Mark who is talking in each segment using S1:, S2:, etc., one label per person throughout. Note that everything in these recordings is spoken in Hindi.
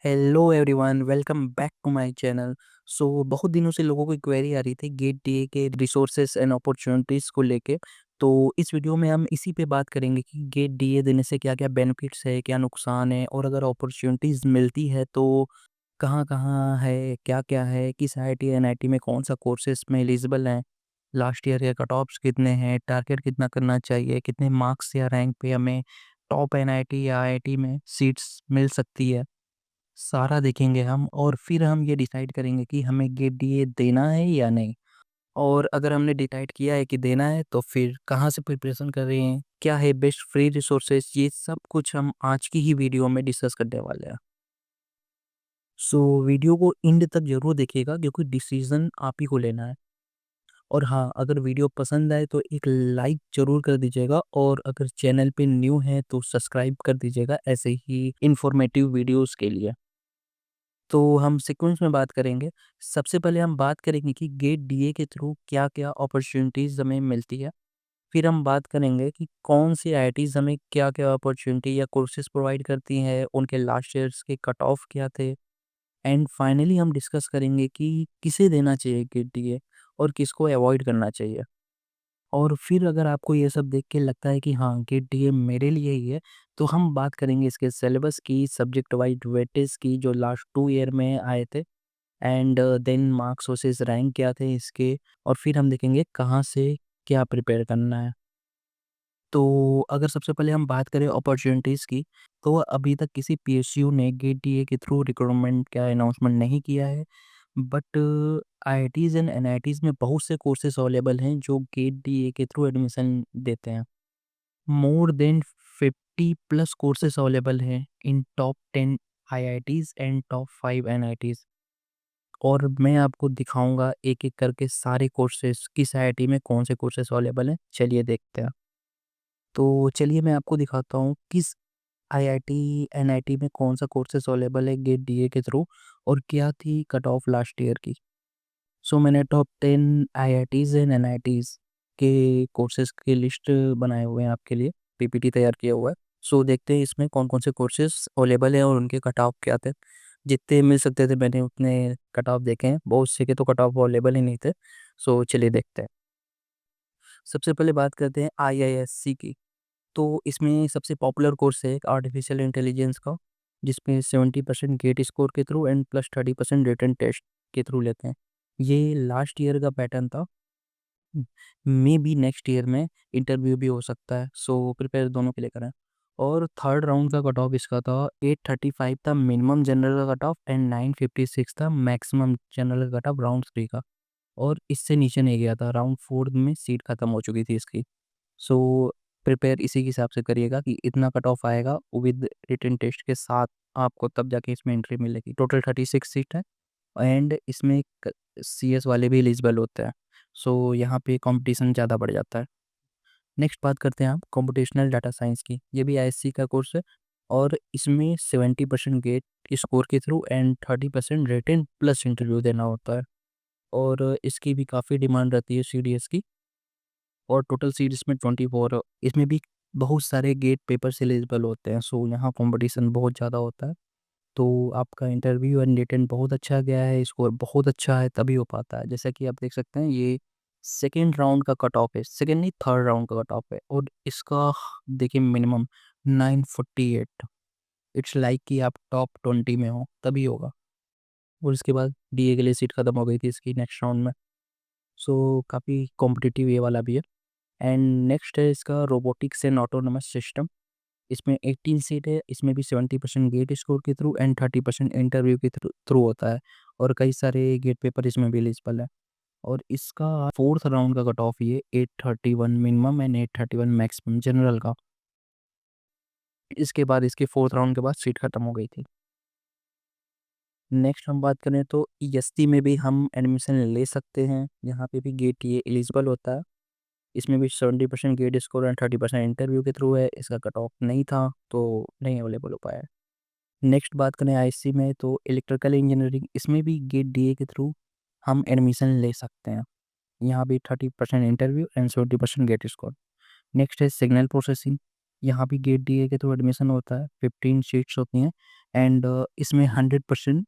S1: Hello everyone, welcome back to my channel. बहुत दिनों से लोगों को क्वेरी आ रही थी गेट डीए के रिसोर्सेज एंड अपॉर्चुनिटीज़ को लेके। तो इस वीडियो में हम इसी पे बात करेंगे कि गेट डीए देने से क्या-क्या बेनिफिट्स है, क्या नुकसान है और अगर अपॉर्चुनिटीज़ मिलती है तो कहाँ-कहाँ है, क्या-क्या है, किस आईआईटी, एनआईटी में कौन-सा कोर्सेज़ में एलिजिबल हैं, लास्ट ईयर के कट-ऑफ्स कितने हैं, टारगेट कितना करना चाहिए, कितने मार्क्स या रैंक पे हमें टॉप एनआईटी या आईआईटी में सीट्स मिल सकती है। सारा देखेंगे हम और फिर हम ये डिसाइड करेंगे कि हमें गेट डीए देना है या नहीं। और अगर हमने डिसाइड किया है कि देना है तो फिर कहाँ से प्रिपरेशन कर रहे हैं, क्या है बेस्ट फ्री रिसोर्सेज, ये सब कुछ हम आज की ही वीडियो में डिस्कस करने वाले हैं। वीडियो को एंड तक ज़रूर देखिएगा क्योंकि डिसीज़न आप ही को लेना है। और हाँ, अगर वीडियो पसंद आए तो एक लाइक ज़रूर कर दीजिएगा और अगर चैनल पे न्यू हैं तो सब्सक्राइब कर दीजिएगा ऐसे ही इन्फॉर्मेटिव वीडियोज़ के लिए। तो हम सीक्वेंस में बात करेंगे। सबसे पहले हम बात करेंगे कि गेट डीए के थ्रू क्या-क्या अपॉर्च्युनिटीज़ हमें मिलती है। फिर हम बात करेंगे कि कौन सी आईआईटीज़ हमें क्या-क्या अपॉर्च्युनिटी या कोर्सेज़ प्रोवाइड करती हैं, उनके लास्ट ईयर्स के कट ऑफ क्या थे एंड फाइनली हम डिस्कस करेंगे कि किसे देना चाहिए गेट डीए और किसको अवॉइड करना चाहिए। और फिर अगर आपको ये सब देख के लगता है कि हाँ, गेट डीए मेरे लिए ही है, तो हम बात करेंगे इसके सिलेबस की, सब्जेक्ट वाइज़ वेटेज की जो लास्ट 2 ईयर में आए थे। And then marks versus rank क्या थे इसके और फिर हम देखेंगे कहाँ से क्या प्रिपेयर करना है। तो अगर सबसे पहले हम बात करें अपॉर्च्युनिटीज़ की, तो अभी तक किसी पीएसयू ने गेट डीए के थ्रू रिक्रूटमेंट का अनाउंसमेंट नहीं किया है। बट आईआईटीज़ एंड एनआईटीज़ में बहुत से कोर्सेज़ अवेलेबल हैं जो गेट डीए के थ्रू एडमिशन देते हैं। More than 50 plus courses available हैं in top 10 IITs and top 5 NITs. और मैं आपको दिखाऊँगा एक-एक करके सारे कोर्सेज़ किस आईआईटी में कौन से कोर्सेज़ अवेलेबल हैं, चलिए देखते हैं। तो चलिए मैं आपको दिखाता हूँ किस आईआईटी, एनआईटी में कौन-सा कोर्सेज़ अवेलेबल है गेट डीए के थ्रू और क्या थी कट ऑफ लास्ट ईयर की। मैंने टॉप 10 आईआईटीज़ एंड एनआईटीज़ के कोर्सेज़ की लिस्ट बनाए हुए हैं आपके लिए, पीपीटी तैयार किया हुआ है। देखते हैं इसमें कौन-कौन से कोर्सेज़ अवेलेबल हैं और उनके कट ऑफ क्या थे। जितने मिल सकते थे मैंने उतने कट ऑफ देखे हैं, बहुत से के तो कट ऑफ अवेलेबल ही नहीं थे। चलिए देखते हैं। सबसे पहले बात करते हैं आईआईएससी की। तो इसमें सबसे पॉपुलर कोर्स है एक आर्टिफिशियल इंटेलिजेंस का, जिसमें 70% गेट स्कोर के through and plus 30% written test के थ्रू लेते हैं। ये लास्ट ईयर का पैटर्न था। मे बी नेक्स्ट ईयर में इंटरव्यू भी हो सकता है, प्रिपेयर दोनों के लिए करें। और थर्ड राउंड का कट ऑफ इसका था 835 था मिनिमम जनरल का कट ऑफ एंड 956 था मैक्सिमम जनरल का कट ऑफ राउंड 3 का। और इससे नीचे नहीं गया था, राउंड 4 में सीट खत्म हो चुकी थी इसकी। सो प्रिपेयर इसी के हिसाब से करिएगा कि इतना कट ऑफ आएगा विद रिटन टेस्ट के साथ, आपको तब जाके इसमें एंट्री मिलेगी। टोटल 36 सीट है एंड इसमें सीएस वाले भी एलिजिबल होते हैं। यहाँ पे कंपटीशन ज़्यादा बढ़ जाता है। नेक्स्ट बात करते हैं हम कंप्यूटेशनल डाटा साइंस की। ये भी आईएससी का कोर्स है और इसमें 70% गेट स्कोर के through and 30% written plus interview देना होता है। और इसकी भी काफ़ी डिमांड रहती है सीडीएस की। और टोटल सीट इसमें 24 इसमें भी बहुत सारे गेट पेपर्स एलिजिबल होते हैं। यहाँ कंपटीशन बहुत ज़्यादा होता है। तो आपका इंटरव्यू एंड रिटन बहुत अच्छा गया है, स्कोर बहुत अच्छा है तभी हो पाता है। जैसा कि आप देख सकते हैं ये सेकंड राउंड का कट ऑफ है, सेकंड नहीं थर्ड राउंड का कट ऑफ है और इसका देखिए मिनिमम 948। इट्स लाइक कि आप टॉप 20 में हो तभी होगा। और इसके बाद डीए के लिए सीट खत्म हो गई थी इसकी नेक्स्ट राउंड में। काफ़ी कॉम्पिटिटिव ये वाला भी है। एंड नेक्स्ट है इसका रोबोटिक्स एंड ऑटोनोमस सिस्टम। इसमें 18 सीट है, इसमें भी 70% गेट स्कोर के थ्रू एंड 30% इंटरव्यू के थ्रू थ्रू होता है। और कई सारे गेट पेपर इसमें भी एलिजिबल है। और इसका फोर्थ राउंड का कट ऑफ ये 831 मिनिमम एंड 831 मैक्सिमम जनरल का। इसके बाद इसके फोर्थ राउंड के बाद सीट खत्म हो गई थी। नेक्स्ट हम बात करें तो ईएसटी में भी हम एडमिशन ले सकते हैं, यहाँ पे भी गेट ये एलिजिबल होता है। इसमें भी 70% गेट स्कोर एंड 30% इंटरव्यू के थ्रू है। इसका कट ऑफ नहीं था तो नहीं अवेलेबल हो पाया। नेक्स्ट बात करें आईएससी में तो इलेक्ट्रिकल इंजीनियरिंग, इसमें भी गेट डीए के थ्रू हम एडमिशन ले सकते हैं। यहाँ भी 30% interview and 70% GATE score. Next है सिग्नल प्रोसेसिंग। यहाँ भी गेट डीए के थ्रू एडमिशन होता है, 15 सीट्स होती हैं एंड इसमें 100%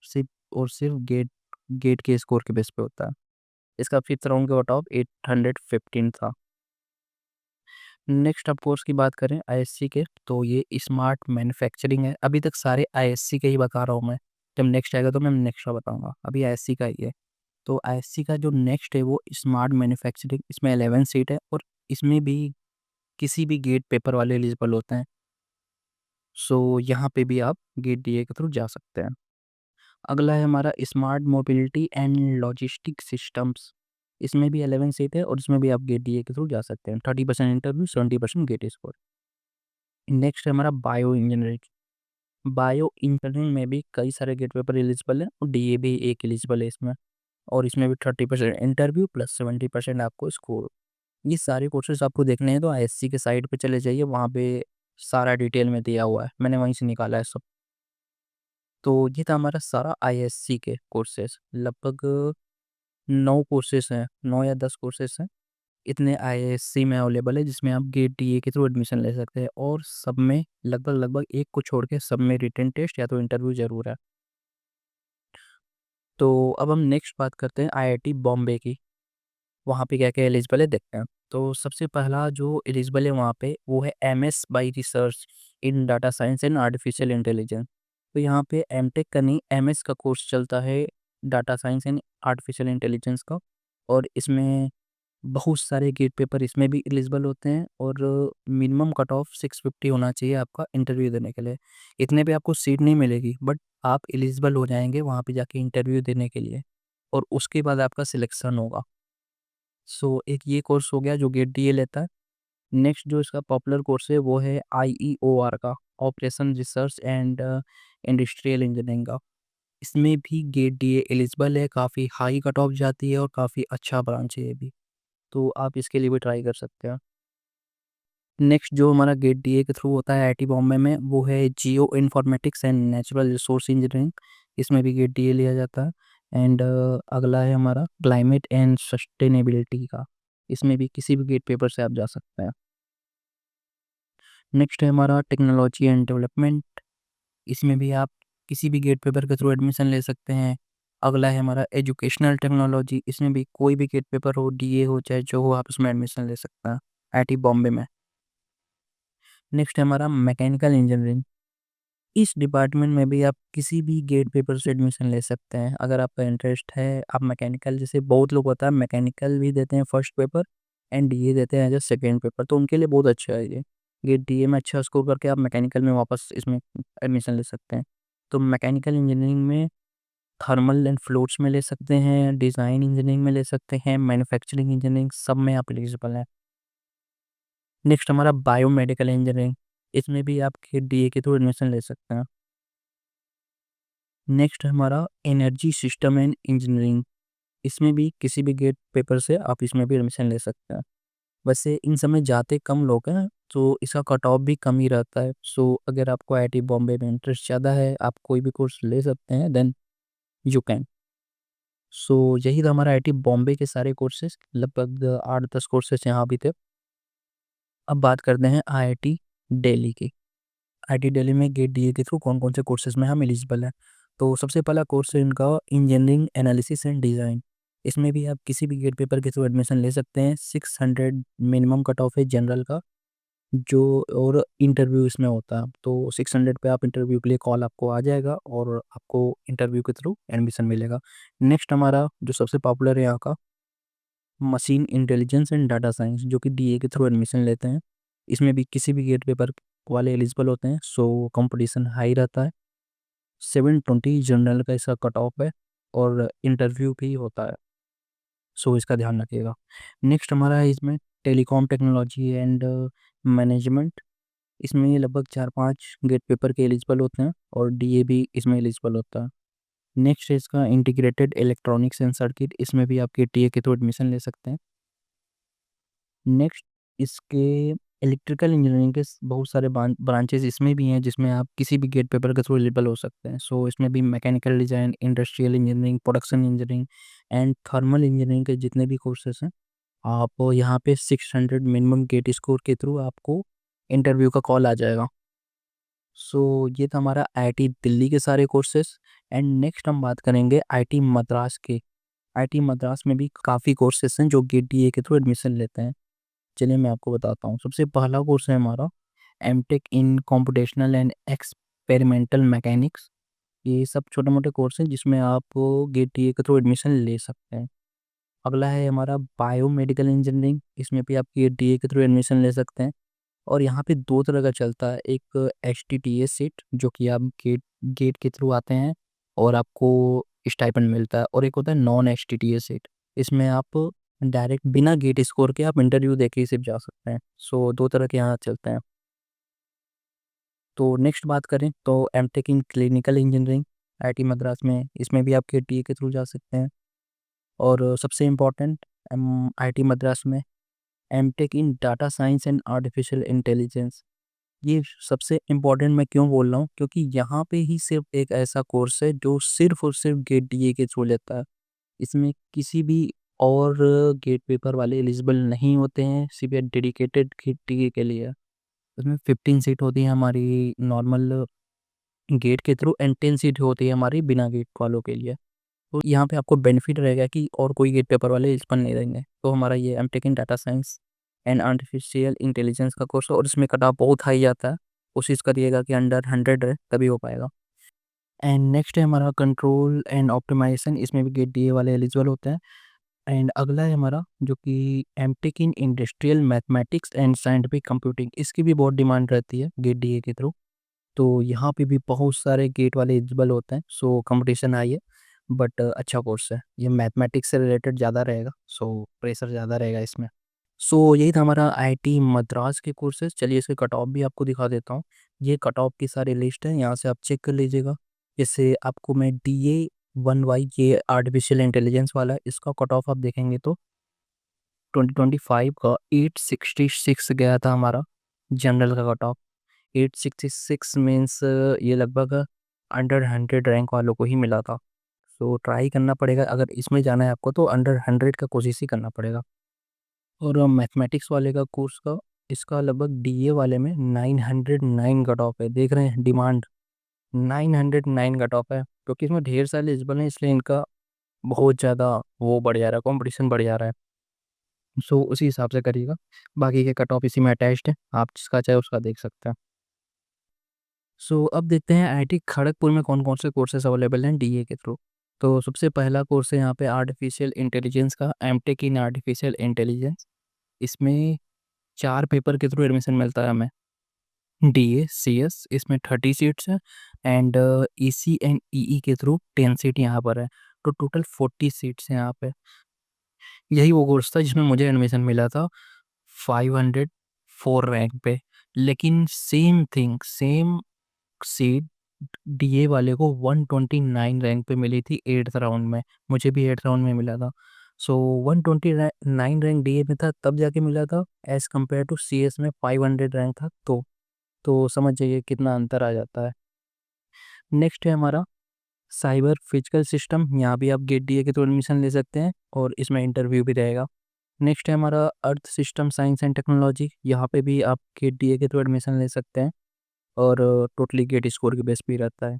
S1: सिर्फ और सिर्फ गेट गेट के स्कोर के बेस पे होता है। इसका फिफ्थ राउंड का कट ऑफ 815 था। नेक्स्ट आप कोर्स की बात करें आईएससी के, तो ये स्मार्ट मैन्युफैक्चरिंग है। अभी तक सारे आईएससी के ही बता रहा हूँ मैं, जब नेक्स्ट आएगा तो मैं नेक्स्ट का बताऊँगा, अभी आईएससी का ही है। तो आईएससी का जो नेक्स्ट है वो स्मार्ट मैन्युफैक्चरिंग, इसमें 11 सीट है और इसमें भी किसी भी गेट पेपर वाले एलिजिबल होते हैं। सो यहाँ पे भी आप गेट डीए के थ्रू जा सकते हैं। अगला है हमारा smart mobility and logistic systems. इसमें भी 11 सीट है और इसमें भी आप गेट डीए के थ्रू जा सकते हैं। 30% इंटरव्यू, 70% गेट स्कोर। नेक्स्ट है हमारा बायो इंजीनियरिंग। बायो इंजीनियरिंग में भी कई सारे गेट पेपर एलिजिबल है और डीए भी एक एलिजिबल है इसमें, और इसमें भी 30% इंटरव्यू प्लस 70% आपको स्कोर। ये सारे कोर्सेज आपको देखने हैं तो आईएससी के साइट पे चले जाइए, वहाँ पे सारा डिटेल में दिया हुआ है, मैंने वहीं से निकाला है सब। तो ये था हमारा सारा आईएससी के कोर्सेज। लगभग 9 कोर्सेज हैं, 9 या 10 कोर्सेज हैं, इतने आईएससी में अवेलेबल है जिसमें आप गेट डीए के थ्रू एडमिशन ले सकते हैं, और सब में लगभग लगभग एक को छोड़ के सब में रिटन टेस्ट या तो इंटरव्यू ज़रूर है। तो अब हम नेक्स्ट बात करते हैं आईआईटी बॉम्बे की। वहाँ पे क्या-क्या एलिजिबल है देखते हैं। तो सबसे पहला जो एलिजिबल है वहाँ पे वो है MS bye research in data science and artificial intelligence. तो यहाँ पे एमटेक का नहीं, एमएस का कोर्स चलता है data science and artificial intelligence का, और इसमें बहुत सारे गेट पेपर इसमें भी एलिजिबल होते हैं, और मिनिमम कट ऑफ 650 होना चाहिए आपका इंटरव्यू देने के लिए। इतने पे आपको सीट नहीं मिलेगी, बट आप एलिजिबल हो जाएँगे वहाँ पे जाके इंटरव्यू देने के लिए, और उसके बाद आपका सिलेक्शन होगा। सो एक ये कोर्स हो गया जो गेट डीए लेता है। नेक्स्ट जो इसका पॉपुलर कोर्स है वो है आईईओआर का, operation research and industrial engineering का। इसमें भी गेट डीए एलिजिबल है, काफ़ी हाई कट ऑफ जाती है और काफ़ी अच्छा ब्रांच है ये भी, तो आप इसके लिए भी ट्राई कर सकते हैं। नेक्स्ट जो हमारा गेट डीए के थ्रू होता है आईआईटी बॉम्बे में वो है geo informatics and natural resource engineering. इसमें भी गेट डीए लिया जाता है। एंड अगला है हमारा क्लाइमेट एंड सस्टेनेबिलिटी का। इसमें भी किसी भी गेट पेपर से आप जा सकते हैं। नेक्स्ट है हमारा टेक्नोलॉजी एंड डेवलपमेंट। इसमें भी आप किसी भी गेट पेपर के थ्रू एडमिशन ले सकते हैं। अगला है हमारा एजुकेशनल टेक्नोलॉजी। इसमें भी कोई भी गेट पेपर हो, डीए हो चाहे जो हो, आप इसमें एडमिशन ले सकते हैं आईआईटी बॉम्बे में। नेक्स्ट है हमारा मैकेनिकल इंजीनियरिंग। इस डिपार्टमेंट में भी आप किसी भी गेट पेपर से एडमिशन ले सकते हैं अगर आपका इंटरेस्ट है। आप मैकेनिकल, जैसे बहुत लोग होता है मैकेनिकल भी देते हैं फर्स्ट पेपर एंड डीए देते हैं एज अ सेकेंड पेपर, तो उनके लिए बहुत अच्छा है ये। गेट डीए में अच्छा स्कोर करके आप मैकेनिकल में वापस इसमें एडमिशन ले सकते हैं। तो मैकेनिकल इंजीनियरिंग में थर्मल एंड फ्लूइड्स में ले सकते हैं, डिज़ाइन इंजीनियरिंग में ले सकते हैं, मैन्युफैक्चरिंग इंजीनियरिंग, सब में आप एलिजिबल हैं। नेक्स्ट हमारा बायोमेडिकल इंजीनियरिंग। इसमें भी आप डीए के थ्रू एडमिशन ले सकते हैं। नेक्स्ट है हमारा एनर्जी सिस्टम एंड इंजीनियरिंग। इसमें भी किसी भी गेट पेपर से आप इसमें भी एडमिशन ले सकते हैं। वैसे इन सब में जाते कम लोग हैं, तो इसका कट ऑफ भी कम ही रहता है। सो अगर आपको आईआईटी बॉम्बे में इंटरेस्ट ज़्यादा है, आप कोई भी कोर्स ले सकते हैं, देन यू कैन। सो यही था हमारा आईआईटी बॉम्बे के सारे कोर्सेज, लगभग 8-10 कोर्सेज यहाँ भी थे। अब बात करते हैं आईआईटी दिल्ली की। आईआईटी दिल्ली में गेट डीए के थ्रू कौन-कौन से कोर्सेज़ में हम एलिजिबल हैं। तो सबसे पहला कोर्स है इनका इंजीनियरिंग एनालिसिस एंड डिज़ाइन। इसमें भी आप किसी भी गेट पेपर के थ्रू एडमिशन ले सकते हैं। 600 मिनिमम कट ऑफ है जनरल का, जो और इंटरव्यू इसमें होता है। तो 600 पे आप इंटरव्यू के लिए कॉल आपको आ जाएगा और आपको इंटरव्यू के थ्रू एडमिशन मिलेगा। नेक्स्ट हमारा जो सबसे पॉपुलर है यहाँ का, machine intelligence and data science, जो कि डीए के थ्रू एडमिशन लेते हैं। इसमें भी किसी भी गेट पेपर वाले एलिजिबल होते हैं। सो कंपटीशन हाई रहता है। 720 जनरल का इसका कट ऑफ है और इंटरव्यू भी होता है। सो इसका ध्यान रखिएगा। नेक्स्ट हमारा है इसमें टेलीकॉम टेक्नोलॉजी एंड मैनेजमेंट। इसमें लगभग 4-5 गेट पेपर के एलिजिबल होते हैं और डीए भी इसमें एलिजिबल होता है। नेक्स्ट है इसका इंटीग्रेटेड इलेक्ट्रॉनिक्स एंड सर्किट। इसमें भी आपके टीए के थ्रू एडमिशन ले सकते हैं। नेक्स्ट इसके इलेक्ट्रिकल इंजीनियरिंग के बहुत सारे ब्रांचेस इसमें भी हैं, जिसमें आप किसी भी गेट पेपर के थ्रू एलिजिबल हो सकते हैं। सो इसमें भी mechanical design, industrial engineering, production engineering and thermal engineering के जितने भी कोर्सेस हैं, आप यहाँ पे 600 मिनिमम गेट स्कोर के थ्रू आपको इंटरव्यू का कॉल आ जाएगा। सो ये था हमारा आईआईटी दिल्ली के सारे कोर्सेस। एंड नेक्स्ट हम बात करेंगे आईआईटी मद्रास के। आईआईटी मद्रास में भी काफ़ी कोर्सेस हैं जो गेट डीए के थ्रू एडमिशन लेते हैं। चलिए मैं आपको बताता हूँ। सबसे पहला कोर्स है हमारा MTech in computational and experimental mechanics. ये सब छोटे मोटे कोर्स हैं जिसमें आप गेट डीए के थ्रू एडमिशन ले सकते हैं। अगला है हमारा बायोमेडिकल इंजीनियरिंग। इसमें भी आप गेट डीए के थ्रू एडमिशन ले सकते हैं। और यहाँ पे दो तरह का चलता है, एक HTTS सीट जो कि आप गेट गेट के थ्रू आते हैं और आपको स्टाइपेंड मिलता है, और एक होता है नॉन HTTS सीट। इसमें आप डायरेक्ट बिना गेट स्कोर के आप इंटरव्यू दे के ही सिर्फ जा सकते हैं। सो दो तरह के यहाँ चलते हैं। तो नेक्स्ट बात करें तो MTech in clinical engineering IIT Madras में, इसमें भी आप गेट डीए के थ्रू जा सकते हैं। और सबसे इम्पोर्टेंट आईआईटी मद्रास में MTech in data science and artificial intelligence. ये सबसे इम्पोर्टेंट मैं क्यों बोल रहा हूँ, क्योंकि यहाँ पे ही सिर्फ एक ऐसा कोर्स है जो सिर्फ और सिर्फ गेट डीए के थ्रू लेता है। इसमें किसी भी और गेट पेपर वाले एलिजिबल नहीं होते हैं, सिर्फ डेडिकेटेड गेट डीए के लिए। उसमें 15 सीट होती है हमारी नॉर्मल गेट के थ्रू एंड 10 सीट होती है हमारी बिना गेट वालों के लिए। तो यहाँ पे आपको बेनिफिट रहेगा कि और कोई गेट पेपर वाले एलिजिबल नहीं रहेंगे। तो हमारा ये MTech in data science and artificial intelligence का कोर्स है, और इसमें कट ऑफ बहुत हाई जाता है। कोशिश करिएगा कि अंडर 100 रहे तभी हो पाएगा। एंड नेक्स्ट है हमारा कंट्रोल एंड ऑप्टिमाइजेशन। इसमें भी गेट डीए वाले एलिजिबल होते हैं। एंड अगला है हमारा जो कि MTech in industrial mathematics and scientific computing. इसकी भी बहुत डिमांड रहती है गेट डीए के थ्रू। तो यहाँ पे भी बहुत सारे गेट वाले एलिजिबल होते हैं। सो कंपटीशन आई है, बट अच्छा कोर्स है। ये मैथमेटिक्स से रिलेटेड ज़्यादा रहेगा, सो प्रेशर ज़्यादा रहेगा इसमें। सो यही था हमारा आईआईटी मद्रास के कोर्सेज। चलिए इसके कट ऑफ भी आपको दिखा देता हूँ। ये कट ऑफ की सारी लिस्ट है, यहाँ से आप चेक कर लीजिएगा। जैसे आपको मैं DA1Y, ये आर्टिफिशियल इंटेलिजेंस वाला है, इसका कट ऑफ आप देखेंगे तो 2025 का 866 गया था हमारा जनरल का कट ऑफ। 866 मीन्स ये लगभग अंडर 100 रैंक वालों को ही मिला था। सो ट्राई करना पड़ेगा, अगर इसमें जाना है आपको तो अंडर 100 का कोशिश ही करना पड़ेगा। और मैथमेटिक्स वाले का कोर्स का इसका लगभग DA वाले में 909 कट ऑफ है। देख रहे हैं डिमांड, 909 कट ऑफ है, क्योंकि इसमें ढेर सारे एलिजिबल हैं, इसलिए इनका बहुत ज़्यादा वो बढ़ जा रहा है, कॉम्पिटिशन बढ़ जा रहा है। सो उसी हिसाब से करिएगा। बाकी के कट ऑफ इसी में अटैच्ड है, आप जिसका चाहे उसका देख सकते हैं। सो अब देखते हैं आईआईटी खड़गपुर में कौन कौन से कोर्सेज अवेलेबल हैं डीए के थ्रू। तो सबसे पहला कोर्स है यहाँ पे आर्टिफिशियल इंटेलिजेंस का, एमटेक इन आर्टिफिशियल इंटेलिजेंस। इसमें 4 पेपर के थ्रू एडमिशन मिलता है हमें। DA CS इसमें 30 सीट्स हैं। एंड EC एंड EE के थ्रू 10 सीट यहाँ पर है। तो टोटल 40 सीट्स हैं यहाँ पे। यही वो कोर्स था जिसमें मुझे एडमिशन मिला था 504 रैंक पे। लेकिन same thing, same seat DA वाले को 129 रैंक पे मिली थी 8th राउंड में। मुझे भी 8th राउंड में मिला था। सो 129 रैंक डीए में था तब जाके मिला था, एज कम्पेयर टू CS में 500 रैंक था। तो समझ जाइए कितना अंतर आ जाता है। नेक्स्ट है हमारा साइबर फिजिकल सिस्टम। यहाँ भी आप गेट डीए के थ्रू एडमिशन ले सकते हैं और इसमें इंटरव्यू भी रहेगा। नेक्स्ट है हमारा earth system science and technology. यहाँ पे भी आप गेट डीए के थ्रू एडमिशन ले सकते हैं, और टोटली गेट स्कोर के बेस पे ही रहता है।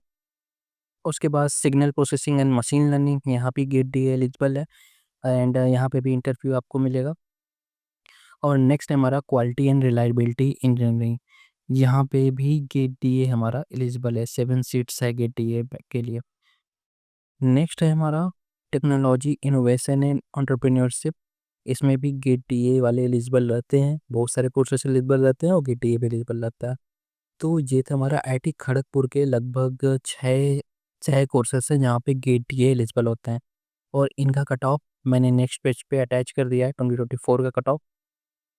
S1: उसके बाद signal processing and machine learning, यहाँ भी गेट डीए एलिजिबल है, एंड यहाँ पे भी इंटरव्यू आपको मिलेगा। और नेक्स्ट है हमारा क्वालिटी एंड रिलायबिलिटी इंजीनियरिंग। यहाँ पे भी गेट डीए हमारा एलिजिबल है, 7 सीट्स है गेट डीए के लिए। नेक्स्ट है हमारा टेक्नोलॉजी इनोवेशन एंड एंटरप्रेन्योरशिप। इसमें भी गेट डीए वाले एलिजिबल रहते हैं, बहुत सारे कोर्सेस एलिजिबल रहते हैं और गेट डीए भी एलिजिबल रहता है। तो ये था हमारा आईआईटी खड़गपुर के लगभग छः कोर्सेस हैं जहाँ पे गेट डीए एलिजिबल होते हैं, और इनका कट ऑफ मैंने नेक्स्ट पेज पे अटैच कर दिया है। 2024 का कट ऑफ,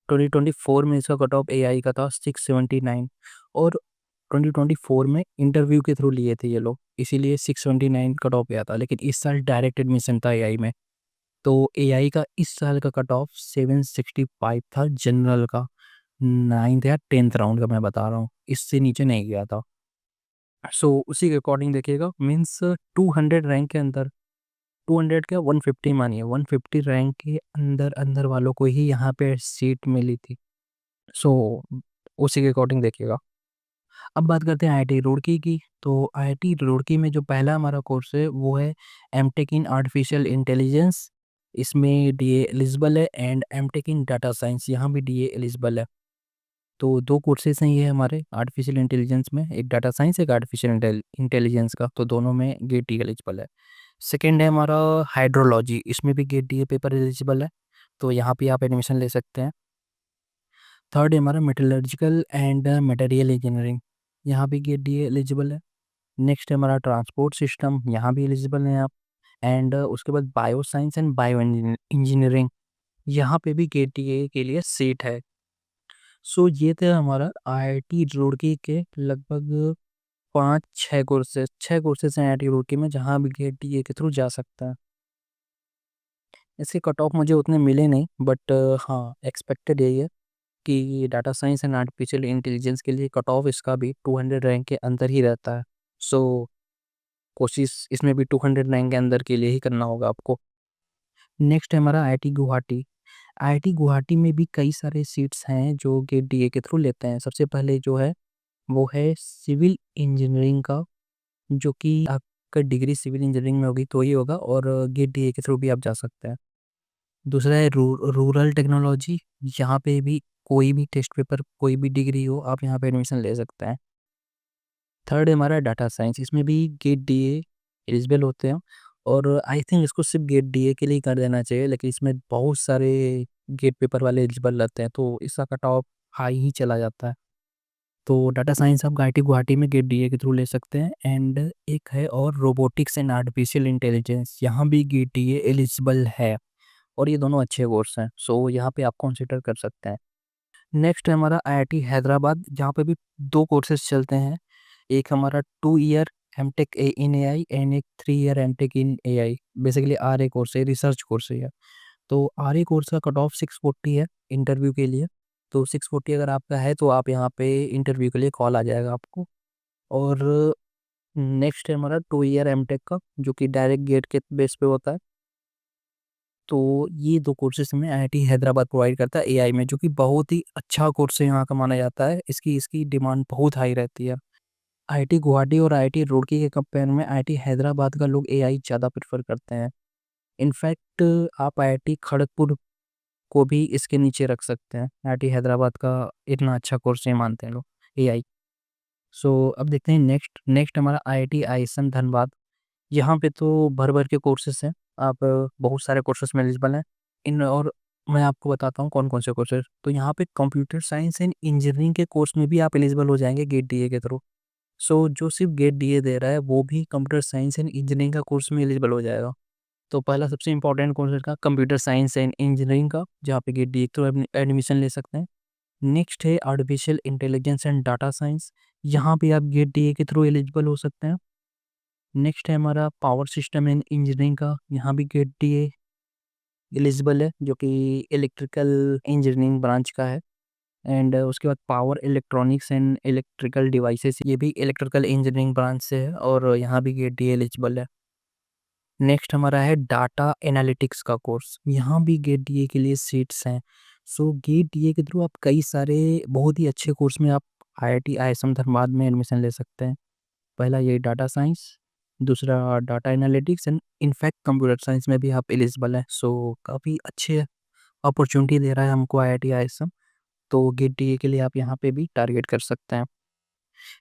S1: 2024 में इसका कट ऑफ एआई का था 679, और 2024 में इंटरव्यू के थ्रू लिए थे ये लोग, इसीलिए 679 कट ऑफ गया था। लेकिन इस साल डायरेक्ट एडमिशन था एआई में, तो एआई का इस साल का कट ऑफ 765 था जनरल का, 9th या 10th राउंड का मैं बता रहा हूँ, इससे नीचे नहीं गया था। सो उसी के अकॉर्डिंग देखिएगा, मीन्स 200 रैंक के अंदर, 200 क्या 150 मानिए, 150 रैंक के अंदर अंदर वालों को ही यहाँ पे सीट मिली थी। सो उसी के अकॉर्डिंग देखिएगा। अब बात करते हैं आईआईटी रुड़की की। तो आईआईटी रुड़की में जो पहला हमारा कोर्स है वो है एमटेक इन आर्टिफिशियल इंटेलिजेंस। इसमें डीए एलिजिबल है, and MTech in data science, यहाँ भी डीए एलिजिबल है। तो 2 कोर्सेज़ हैं ये हमारे आर्टिफिशियल इंटेलिजेंस में, एक डाटा साइंस, एक आर्टिफिशियल इंटेलिजेंस का, तो दोनों में गेट डी एलिजिबल है। सेकंड है हमारा हाइड्रोलॉजी, इसमें भी गेट डी पेपर एलिजिबल है, तो यहाँ पे आप एडमिशन ले सकते हैं। थर्ड है हमारा मेटलर्जिकल एंड मटेरियल इंजीनियरिंग, यहाँ भी गेट डी एलिजिबल है। नेक्स्ट है हमारा ट्रांसपोर्ट सिस्टम, यहाँ भी एलिजिबल हैं आप। एंड उसके बाद bio science and bio engineering, यहाँ पे भी गेट डी के लिए सीट है। सो ये था हमारा आईआईटी रुड़की के लगभग 6 कोर्सेज हैं आईआईटी रुड़की में, जहाँ भी गेट डी के थ्रू जा सकता है। इसके कट ऑफ मुझे उतने मिले नहीं, बट हाँ एक्सपेक्टेड यही है कि data science and artificial intelligence के लिए कट ऑफ इसका भी 200 रैंक के अंदर ही रहता है। सो कोशिश इसमें भी 200 रैंक के अंदर के लिए ही करना होगा आपको। नेक्स्ट है हमारा आईआईटी गुवाहाटी। आईआईटी गुवाहाटी में भी कई सारे सीट्स हैं जो गेट डी के थ्रू लेते हैं। सबसे पहले जो है वो है सिविल इंजीनियरिंग का, जो कि आपका डिग्री सिविल इंजीनियरिंग में होगी तो ही होगा, और गेट डी के थ्रू भी आप जा सकते हैं। दूसरा है रूरल टेक्नोलॉजी, यहाँ पे भी कोई भी टेस्ट पेपर, कोई भी डिग्री हो, आप यहाँ पे एडमिशन ले सकते हैं। थर्ड है हमारा डाटा साइंस, इसमें भी गेट डी एलिजिबल होते हैं, और आई थिंक इसको सिर्फ गेट डी के लिए ही कर देना चाहिए, लेकिन इसमें बहुत सारे गेट पेपर वाले एलिजिबल रहते हैं, तो इसका कट ऑफ हाई ही चला जाता है। तो डाटा साइंस आप आईआईटी गुवाहाटी में गेट डी के थ्रू ले सकते हैं। एंड एक है और रोबोटिक्स एंड आर्टिफिशियल इंटेलिजेंस, यहाँ भी गेट डी एलिजिबल है, और ये दोनों अच्छे कोर्स हैं, सो यहाँ पे आप कंसिडर कर सकते हैं। नेक्स्ट है हमारा आईआईटी हैदराबाद, जहाँ पे भी 2 कोर्सेज चलते हैं। एक हमारा 2 year MTech in AI and एक 3 year MTech in AI. Basically RA course है, रिसर्च कोर्स है। तो आरए कोर्स का कट ऑफ 640 है इंटरव्यू के लिए। तो 640 अगर आपका है तो आप यहाँ पे इंटरव्यू के लिए कॉल आ जाएगा आपको। और नेक्स्ट है हमारा 2 ईयर एमटेक का, जो कि डायरेक्ट गेट के बेस पे होता है। तो ये 2 कोर्सेज़ हमें आईआईटी हैदराबाद प्रोवाइड करता है एआई में, जो कि बहुत ही अच्छा कोर्स है यहाँ का माना जाता है। इसकी इसकी डिमांड बहुत हाई रहती है। आईआईटी गुवाहाटी और आईआईटी रुड़की के कंपेयर में आईआईटी हैदराबाद का लोग एआई ज़्यादा प्रेफ़र करते हैं। इनफैक्ट आप आईआईटी खड़गपुर को भी इसके नीचे रख सकते हैं। आईआईटी हैदराबाद का इतना अच्छा कोर्स नहीं मानते हैं लोग एआई। सो अब देखते हैं नेक्स्ट। नेक्स्ट हमारा आईआईटी आईएसएम धनबाद। यहाँ पे तो भर-भर के कोर्सेज़ हैं। आप बहुत सारे कोर्सेज़ में एलिजिबल हैं। और मैं आपको बताता हूँ कौन-कौन से कोर्सेज़। तो यहाँ पे कंप्यूटर साइंस एंड इंजीनियरिंग के कोर्स में भी आप एलिजिबल हो जाएँगे गेट डीए के थ्रू। सो जो सिर्फ़ गेट डीए दे रहा है वो भी कंप्यूटर साइंस एंड इंजीनियरिंग का कोर्स में एलिजिबल हो जाएगा। तो पहला सबसे इम्पोर्टेंट कोर्स है इसका कंप्यूटर साइंस एंड इंजीनियरिंग का, जहाँ पे गेट डीए के थ्रू एडमिशन ले सकते हैं। नेक्स्ट है artificial intelligence and data science, यहाँ पे आप गेट डीए के थ्रू एलिजिबल हो सकते हैं। नेक्स्ट है हमारा पावर सिस्टम एंड इंजीनियरिंग का, यहाँ भी गेट डीए एलिजिबल है, जो कि इलेक्ट्रिकल इंजीनियरिंग ब्रांच का है। एंड उसके बाद power electronics and electrical devices, ये भी इलेक्ट्रिकल इंजीनियरिंग ब्रांच से है, और यहाँ भी गेट डीए एलिजिबल है। नेक्स्ट हमारा है डाटा एनालिटिक्स का कोर्स, यहाँ भी गेट डीए के लिए सीट्स हैं। सो गेट डीए के थ्रू आप कई सारे बहुत ही अच्छे कोर्स में आप आईआईटी आईएसएम धनबाद में एडमिशन ले सकते हैं। पहला ये डाटा साइंस, दूसरा data analytics, and in fact computer science में भी आप एलिजिबल हैं। सो काफ़ी अच्छे अपॉर्चुनिटी दे रहा है हमको आईआईटी आईएसएम, तो गेट डीए के लिए आप यहाँ पे भी टारगेट कर सकते हैं।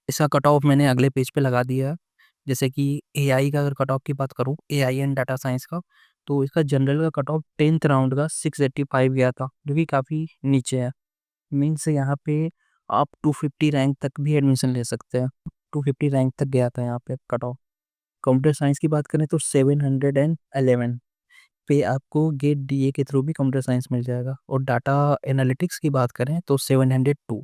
S1: इसका कट ऑफ मैंने अगले पेज पे लगा दिया है। जैसे कि एआई का अगर कट ऑफ की बात करूँ, एआई एंड डाटा साइंस का, तो इसका जनरल का कट ऑफ 10th राउंड का 685 गया था, जो कि काफ़ी नीचे है। मीन्स यहाँ पे आप 250 रैंक तक भी एडमिशन ले सकते हैं। 250 रैंक तक गया था यहाँ पे कट ऑफ। कंप्यूटर साइंस की बात करें तो 711 पे आपको गेट डीए के थ्रू भी कंप्यूटर साइंस मिल जाएगा, और डाटा एनालिटिक्स की बात करें तो 702।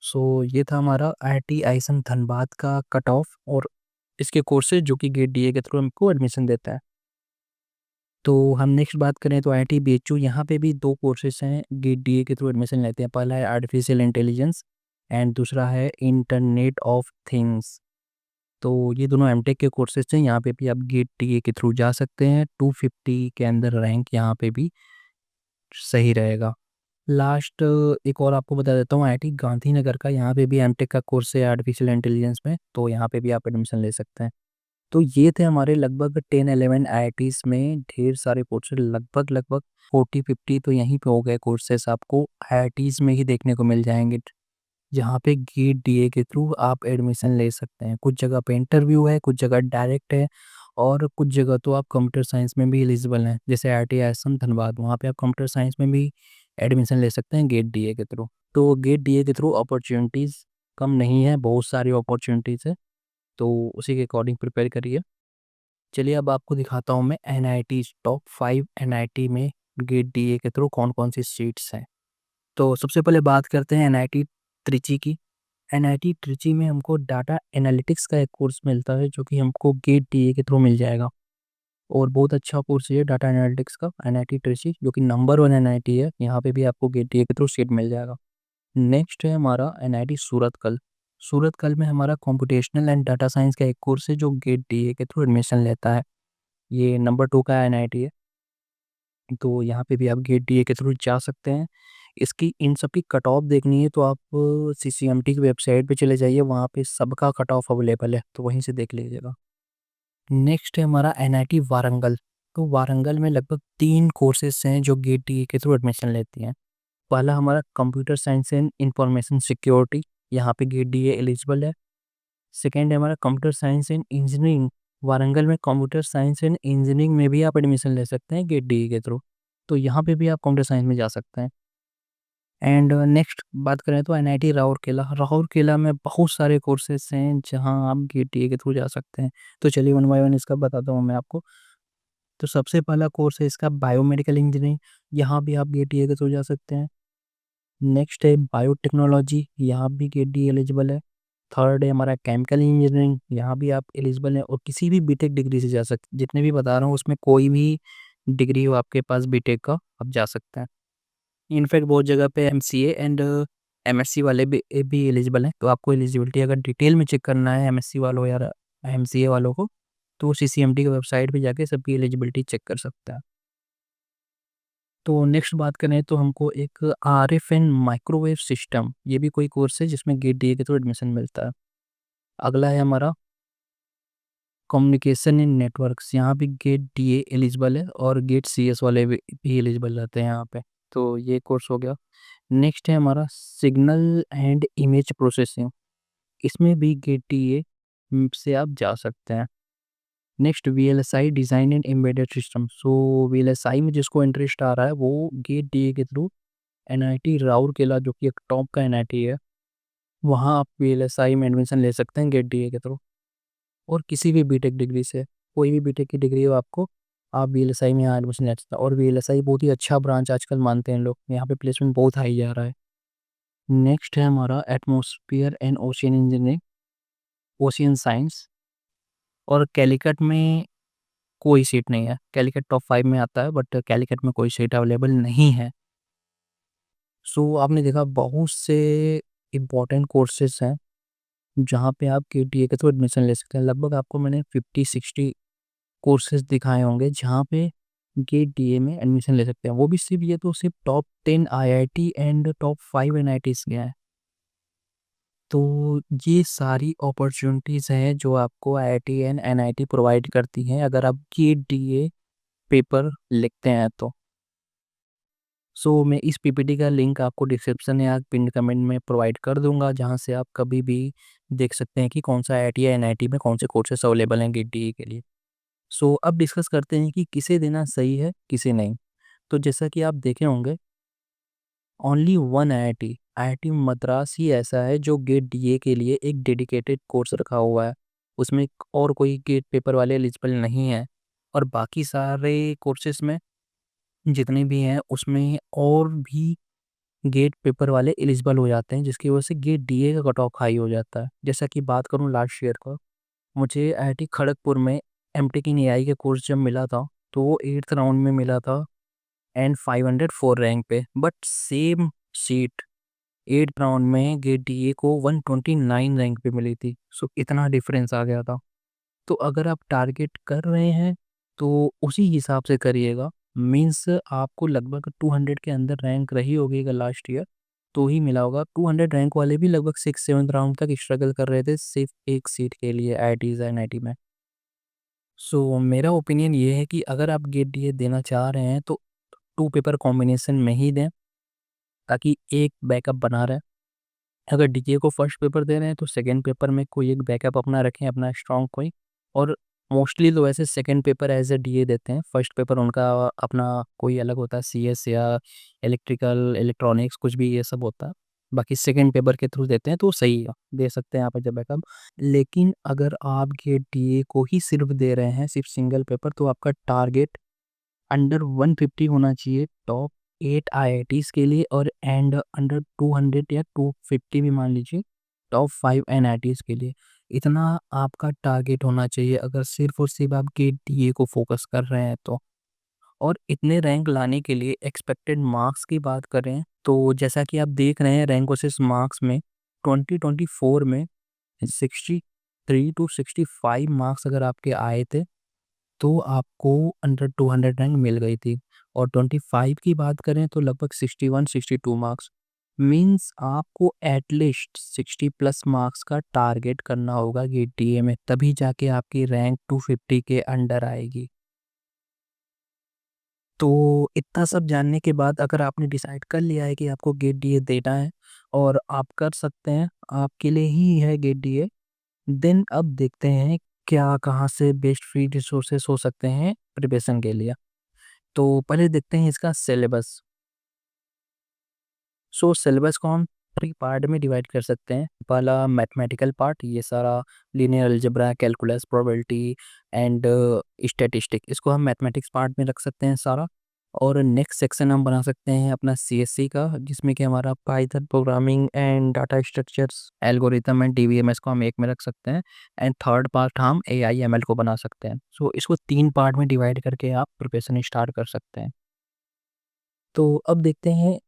S1: सो ये था हमारा आईआईटी आईएसएम धनबाद का कट ऑफ और इसके कोर्सेज, जो कि गेट डीए के थ्रू हमको एडमिशन देता है। तो हम नेक्स्ट बात करें तो आईआईटी बीएचयू, यहाँ पे भी 2 कोर्सेज हैं गेट डीए के थ्रू एडमिशन लेते हैं। पहला है आर्टिफिशियल इंटेलिजेंस एंड दूसरा है इंटरनेट ऑफ थिंग्स। तो ये दोनों एमटेक के कोर्सेज हैं, यहाँ पे भी आप गेट डीए के थ्रू जा सकते हैं। 250 के अंदर रैंक यहाँ पे भी सही रहेगा। लास्ट एक और आपको बता देता हूँ, आईआईटी गांधीनगर का, यहाँ पे भी एमटेक का कोर्स है आर्टिफिशियल इंटेलिजेंस में, तो यहाँ पे भी आप एडमिशन ले सकते हैं। तो ये थे हमारे लगभग 10-11 आईआईटीज में ढेर सारे कोर्सेज, लगभग लगभग 40-50 तो यहीं पे हो गए कोर्सेज आपको आईआईटीज में ही देखने को मिल जाएंगे, जहाँ पे गेट डीए के थ्रू आप एडमिशन ले सकते हैं। कुछ जगह पे इंटरव्यू है, कुछ जगह डायरेक्ट है, और कुछ जगह तो आप कंप्यूटर साइंस में भी एलिजिबल हैं, जैसे आईआईटी आसम धनबाद, वहाँ पे आप कंप्यूटर साइंस में भी एडमिशन ले सकते हैं गेट डीए के थ्रू। तो गेट डीए के थ्रू अपॉर्चुनिटीज़ कम नहीं है, बहुत सारी अपॉर्चुनिटीज़ है, तो उसी के अकॉर्डिंग प्रिपेयर करिए। चलिए अब आपको दिखाता हूँ मैं एनआईटी टॉप 5 एनआईटी में गेट डीए के थ्रू कौन कौन सी सीट्स हैं। तो सबसे पहले बात करते हैं एनआईटी त्रिची की। एनआईटी ट्रिची में हमको डाटा एनालिटिक्स का एक कोर्स मिलता है, जो कि हमको गेट डीए के थ्रू मिल जाएगा, और बहुत अच्छा कोर्स है डाटा एनालिटिक्स का, एनआईटी ट्रिची, जो कि नंबर 1 एनआईटी है, यहाँ पे भी आपको गेट डीए के थ्रू सीट मिल जाएगा। नेक्स्ट है हमारा एनआईटी सूरतकल। सूरतकल में हमारा कंप्यूटेशनल एंड डाटा साइंस का एक कोर्स है, जो गेट डीए के थ्रू एडमिशन लेता है, ये नंबर 2 का एनआईटी है, तो यहाँ पे भी आप गेट डीए के थ्रू जा सकते हैं। इसकी इन सब की कट ऑफ देखनी है तो आप सीसीएमटी की वेबसाइट पे चले जाइए, वहाँ पे सबका कट ऑफ अवेलेबल है, तो वहीं से देख लीजिएगा। नेक्स्ट है हमारा एनआईटी वारंगल। तो वारंगल में लगभग 3 कोर्सेज हैं जो गेट डीए के थ्रू एडमिशन लेती हैं। पहला हमारा computer science and information security, यहाँ पे गेट डीए एलिजिबल है। सेकेंड है हमारा computer science and engineering, Warangal में कंप्यूटर साइंस एंड इंजीनियरिंग में भी आप एडमिशन ले सकते हैं गेट डीए के थ्रू, तो यहाँ पे भी आप कंप्यूटर साइंस में जा सकते हैं। एंड नेक्स्ट बात करें तो एनआईटी राउरकेला। राउरकेला में बहुत सारे कोर्सेज हैं जहाँ आप गेट डीए के थ्रू जा सकते हैं, तो चलिए वन बाय वन इसका बताता हूँ मैं आपको। तो सबसे पहला कोर्स है इसका बायोमेडिकल इंजीनियरिंग, यहाँ भी आप गेट डीए के थ्रू जा सकते हैं। नेक्स्ट है बायोटेक्नोलॉजी, यहाँ भी गेट डी एलिजिबल है। थर्ड है हमारा केमिकल इंजीनियरिंग, यहाँ भी आप एलिजिबल हैं, और किसी भी बीटेक डिग्री से जा सकते, जितने भी बता रहा हूँ उसमें कोई भी डिग्री हो आपके पास बीटेक का, आप जा सकते हैं। इनफैक्ट बहुत जगह पे एमसीए एंड एमएससी वाले भी एलिजिबल हैं, तो आपको एलिजिबिलिटी अगर डिटेल में चेक करना है एमएससी वालों या एमसीए वालों को, तो सीसीएमटी की वेबसाइट पे जाके सबकी एलिजिबिलिटी चेक कर सकते हैं। तो नेक्स्ट बात करें तो हमको एक आरएफ एंड माइक्रोवेव सिस्टम, ये भी कोई कोर्स है जिसमें गेट डीए के थ्रू एडमिशन मिलता है। अगला है हमारा कम्युनिकेशन इन नेटवर्क्स, यहाँ भी गेट डीए एलिजिबल है, और गेट सीएस वाले भी एलिजिबल रहते हैं यहाँ पे, तो ये कोर्स हो गया। नेक्स्ट है हमारा सिग्नल एंड इमेज प्रोसेसिंग, इसमें भी गेट डीए से आप जा सकते हैं। Next VLSI design and embedded system, so VLSI में जिसको इंटरेस्ट आ रहा है वो गेट डीए के थ्रू एनआईटी राउरकेला, जो कि एक टॉप का एनआईटी है, वहाँ आप वीएलएसआई में एडमिशन ले सकते हैं गेट डीए के थ्रू, और किसी भी बीटेक डिग्री से, कोई भी बीटेक की डिग्री हो आपको, आप वीएलएसआई में यहाँ एडमिशन ले सकते हैं, और वीएलएसआई बहुत ही अच्छा ब्रांच आजकल मानते हैं लोग, यहाँ पे प्लेसमेंट बहुत हाई जा रहा है। नेक्स्ट है हमारा atmosphere and ocean engineering, ocean science, और कैलिकट में कोई सीट नहीं है, कैलिकट टॉप 5 में आता है, बट कैलिकट में कोई सीट अवेलेबल नहीं है। सो आपने देखा बहुत से इम्पोर्टेंट कोर्सेज हैं जहाँ पे आप केटीए के थ्रू एडमिशन ले सकते हैं। लगभग आपको मैंने 50-60 कोर्सेज दिखाए होंगे जहाँ पे गेट डीए में एडमिशन ले सकते हैं, वो भी सिर्फ, ये तो सिर्फ top 10 IIT and top 5 NITs के हैं। तो ये सारी अपॉर्चुनिटीज़ हैं जो आपको आईआईटी एंड एनआईटी प्रोवाइड करती हैं अगर आप गेट डीए पेपर लिखते हैं तो। सो मैं इस पीपीटी का लिंक आपको डिस्क्रिप्शन या पिन कमेंट में प्रोवाइड कर दूंगा, जहां से आप कभी भी देख सकते हैं कि कौन सा आईआईटी या एनआईटी में कौन से कोर्सेस अवेलेबल हैं गेट डीए के लिए। सो अब डिस्कस करते हैं कि किसे देना सही है किसे नहीं। तो जैसा कि आप देखे होंगे, only one IIT IIT Madras ही ऐसा है जो गेट डीए के लिए एक डेडिकेटेड कोर्स रखा हुआ है, उसमें और कोई गेट पेपर वाले एलिजिबल नहीं है, और बाकी सारे कोर्सेज में जितने भी हैं उसमें और भी गेट पेपर वाले एलिजिबल हो जाते हैं, जिसकी वजह से गेट डीए का कट ऑफ हाई हो जाता है। जैसा कि बात करूं लास्ट ईयर का, मुझे आईआईटी खड़गपुर में एमटेक इन एआई का कोर्स जब मिला था, तो वो 8th राउंड में मिला था एंड 504 रैंक पे, but same seat 8th round में गेट डीए को 129 रैंक पे मिली थी। सो इतना डिफरेंस आ गया था। तो अगर आप टारगेट कर रहे हैं तो उसी हिसाब से करिएगा, मीन्स आपको लगभग 200 के अंदर रैंक रही होगी अगर लास्ट ईयर तो ही मिला होगा। 200 रैंक वाले भी लगभग 6-7 राउंड तक स्ट्रगल कर रहे थे सिर्फ एक सीट के लिए आईआईटीज एनआईटी में। सो मेरा ओपिनियन ये है कि अगर आप गेट डीए देना चाह रहे हैं तो 2 पेपर कॉम्बिनेशन में ही दें, ताकि एक बैकअप बना रहे। अगर डीए को फर्स्ट पेपर दे रहे हैं तो सेकंड पेपर में कोई एक बैकअप अपना रखें, अपना स्ट्रॉन्ग कोई। और मोस्टली तो वैसे second paper as a DA देते हैं, फर्स्ट पेपर उनका अपना कोई अलग होता है, सीएस या इलेक्ट्रिकल इलेक्ट्रॉनिक्स कुछ भी ये सब होता है। बाकी सेकंड पेपर के थ्रू देते हैं तो सही है, दे सकते हैं आप एज ए बैकअप। लेकिन अगर आप गेट डीए को ही सिर्फ दे रहे हैं, सिर्फ सिंगल पेपर, तो आपका टारगेट अंडर 150 होना चाहिए टॉप 8 आईआईटीज के लिए, और एंड अंडर 200 या 250 भी मान लीजिए टॉप 5 एनआईटीज के लिए। इतना आपका टारगेट होना चाहिए अगर सिर्फ और सिर्फ आप गेट डीए को फोकस कर रहे हैं तो। और इतने रैंक लाने के लिए एक्सपेक्टेड मार्क्स की बात करें तो जैसा कि आप देख रहे हैं रैंक वर्सेस मार्क्स में 2024 में 63 to 65 मार्क्स अगर आपके आए थे तो आपको अंडर 200 रैंक मिल गई थी। और 25 की बात करें तो लगभग 61-62 मार्क्स। मीन्स आपको एटलीस्ट 60 प्लस मार्क्स का टारगेट करना होगा गेट डीए में, तभी जाके आपकी रैंक 250 के अंडर आएगी। तो इतना सब जानने के बाद अगर आपने डिसाइड कर लिया है कि आपको गेट डीए देना है और आप कर सकते हैं, आपके लिए ही है गेट डीए, देन अब देखते हैं क्या कहाँ से बेस्ट फ्री रिसोर्सेस हो सकते हैं प्रिपरेशन के लिए। तो पहले देखते हैं इसका सिलेबस। सो सिलेबस को हम 3 पार्ट में डिवाइड कर सकते हैं। पहला मैथमेटिकल पार्ट, ये सारा linear algebra, calculus, probability and statistic, इसको हम मैथमेटिक्स पार्ट में रख सकते हैं सारा। और नेक्स्ट सेक्शन हम बना सकते हैं अपना सीएससी का, जिसमें कि हमारा Python programming and data structures, algorithm and DBMS को हम एक में रख सकते हैं। एंड थर्ड पार्ट हम एआईएमएल को बना सकते हैं। सो इसको 3 पार्ट में डिवाइड करके आप प्रिपरेशन स्टार्ट कर सकते हैं। तो अब देखते हैं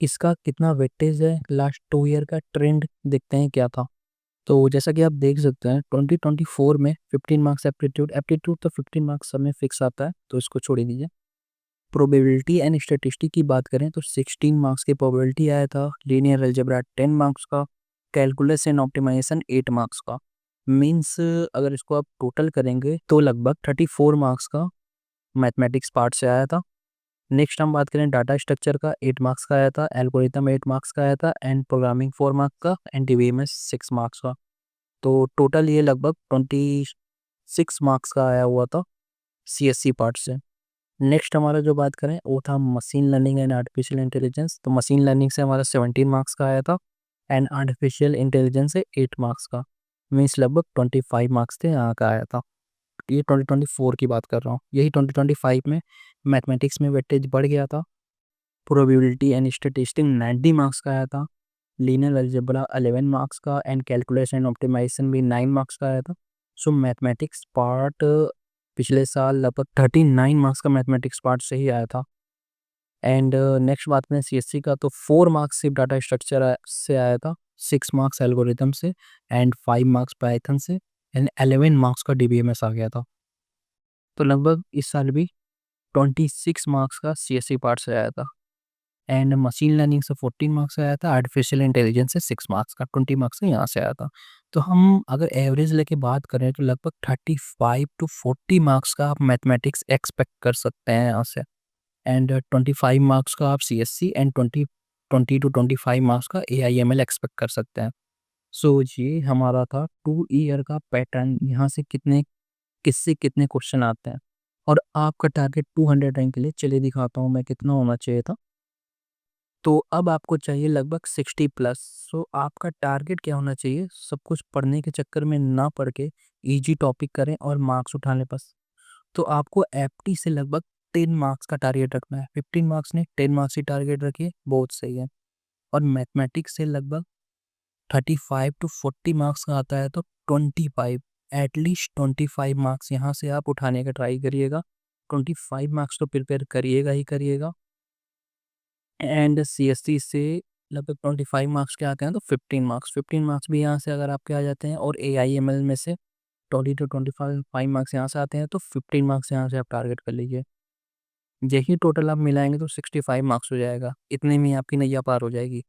S1: इसका कितना वेटेज है, लास्ट 2 ईयर का ट्रेंड देखते हैं क्या था। तो जैसा कि आप देख सकते हैं 2024 में 15 मार्क्स एप्टीट्यूड, एप्टीट्यूड तो 15 मार्क्स सब में फिक्स आता है तो इसको छोड़ ही दीजिए। प्रोबेबिलिटी एंड स्टैटिस्टिक की बात करें तो 16 मार्क्स की प्रोबेबिलिटी आया था, लीनियर अलजेब्रा 10 मार्क्स का, कैलकुलस एंड ऑप्टिमाइजेशन 8 मार्क्स का। मीन्स अगर इसको आप टोटल करेंगे तो लगभग 34 मार्क्स का मैथमेटिक्स पार्ट से आया था। नेक्स्ट हम बात करें डाटा स्ट्रक्चर का, 8 मार्क्स का आया था, एल्गोरिथम 8 मार्क्स का आया था, एंड प्रोग्रामिंग 4 मार्क्स का, एंड डीबीएमएस 6 मार्क्स का। तो टोटल ये लगभग 26 मार्क्स का आया हुआ था सीएससी पार्ट से। नेक्स्ट हमारा जो बात करें वो था machine learning and artificial intelligence. तो मशीन लर्निंग से हमारा 17 मार्क्स का आया था, एंड आर्टिफिशियल इंटेलिजेंस से 8 मार्क्स का। मीन्स लगभग 25 मार्क्स थे यहाँ का आया था। ये 2024 की बात कर रहा हूँ। यही 2025 में मैथमेटिक्स में वेटेज बढ़ गया था। प्रोबेबिलिटी एंड स्टैटिस्टिक 90 मार्क्स का आया था, लीनियर अलजेब्रा 11 मार्क्स का, एंड कैलकुलेशन एंड ऑप्टिमाइजेशन भी 9 मार्क्स का आया था। सो मैथमेटिक्स पार्ट पिछले साल लगभग 39 मार्क्स का मैथमेटिक्स पार्ट से ही आया था। एंड नेक्स्ट बात करें सीएससी का तो 4 मार्क्स सिर्फ डाटा स्ट्रक्चर से आया था, 6 मार्क्स एल्गोरिथम से, एंड 5 मार्क्स पाइथन से, एंड 11 मार्क्स का डीबीएमएस आ गया था। तो लगभग इस साल भी 26 मार्क्स का सीएससी पार्ट से आया था, एंड मशीन लर्निंग से 14 मार्क्स से आया था, आर्टिफिशियल इंटेलिजेंस से 6 मार्क्स का, 20 मार्क्स से यहाँ से आया था। तो हम अगर एवरेज लेके बात करें तो लगभग 35 to 40 मार्क्स का आप मैथमेटिक्स एक्सपेक्ट कर सकते हैं यहाँ से, एंड 25 मार्क्स का आप सीएससी, एंड 20 to 25 मार्क्स का एआईएमएल एक्सपेक्ट कर सकते हैं। सो ये हमारा था 2 ईयर का पैटर्न, यहाँ से किससे कितने क्वेश्चन आते हैं। और आपका टारगेट 200 रैंक के लिए, चलिए दिखाता हूँ मैं कितना होना चाहिए था। तो अब आपको चाहिए लगभग 60 प्लस। सो आपका टारगेट क्या होना चाहिए, सब कुछ पढ़ने के चक्कर में ना पढ़ के इजी टॉपिक करें और मार्क्स उठाने बस। तो आपको एफटी से लगभग 10 मार्क्स का टारगेट रखना है, 15 मार्क्स ने 10 मार्क्स की टारगेट रखिए, बहुत सही है। और मैथमेटिक्स से लगभग 35 to 40 मार्क्स का आता है तो 25, एटलीस्ट 25 मार्क्स यहाँ से आप उठाने का ट्राई करिएगा। 25 मार्क्स तो प्रिपेयर करिएगा ही करिएगा। एंड सीएससी से लगभग 25 मार्क्स के आते हैं तो 15 मार्क्स भी यहाँ से अगर आपके आ जाते हैं, और एआईएमएल में से 20 to 25 मार्क्स यहाँ से आते हैं तो 15 मार्क्स यहाँ से आप टारगेट कर लीजिए। यही टोटल आप मिलाएंगे तो 65 मार्क्स हो जाएगा, इतने में ही आपकी नैया पार हो जाएगी।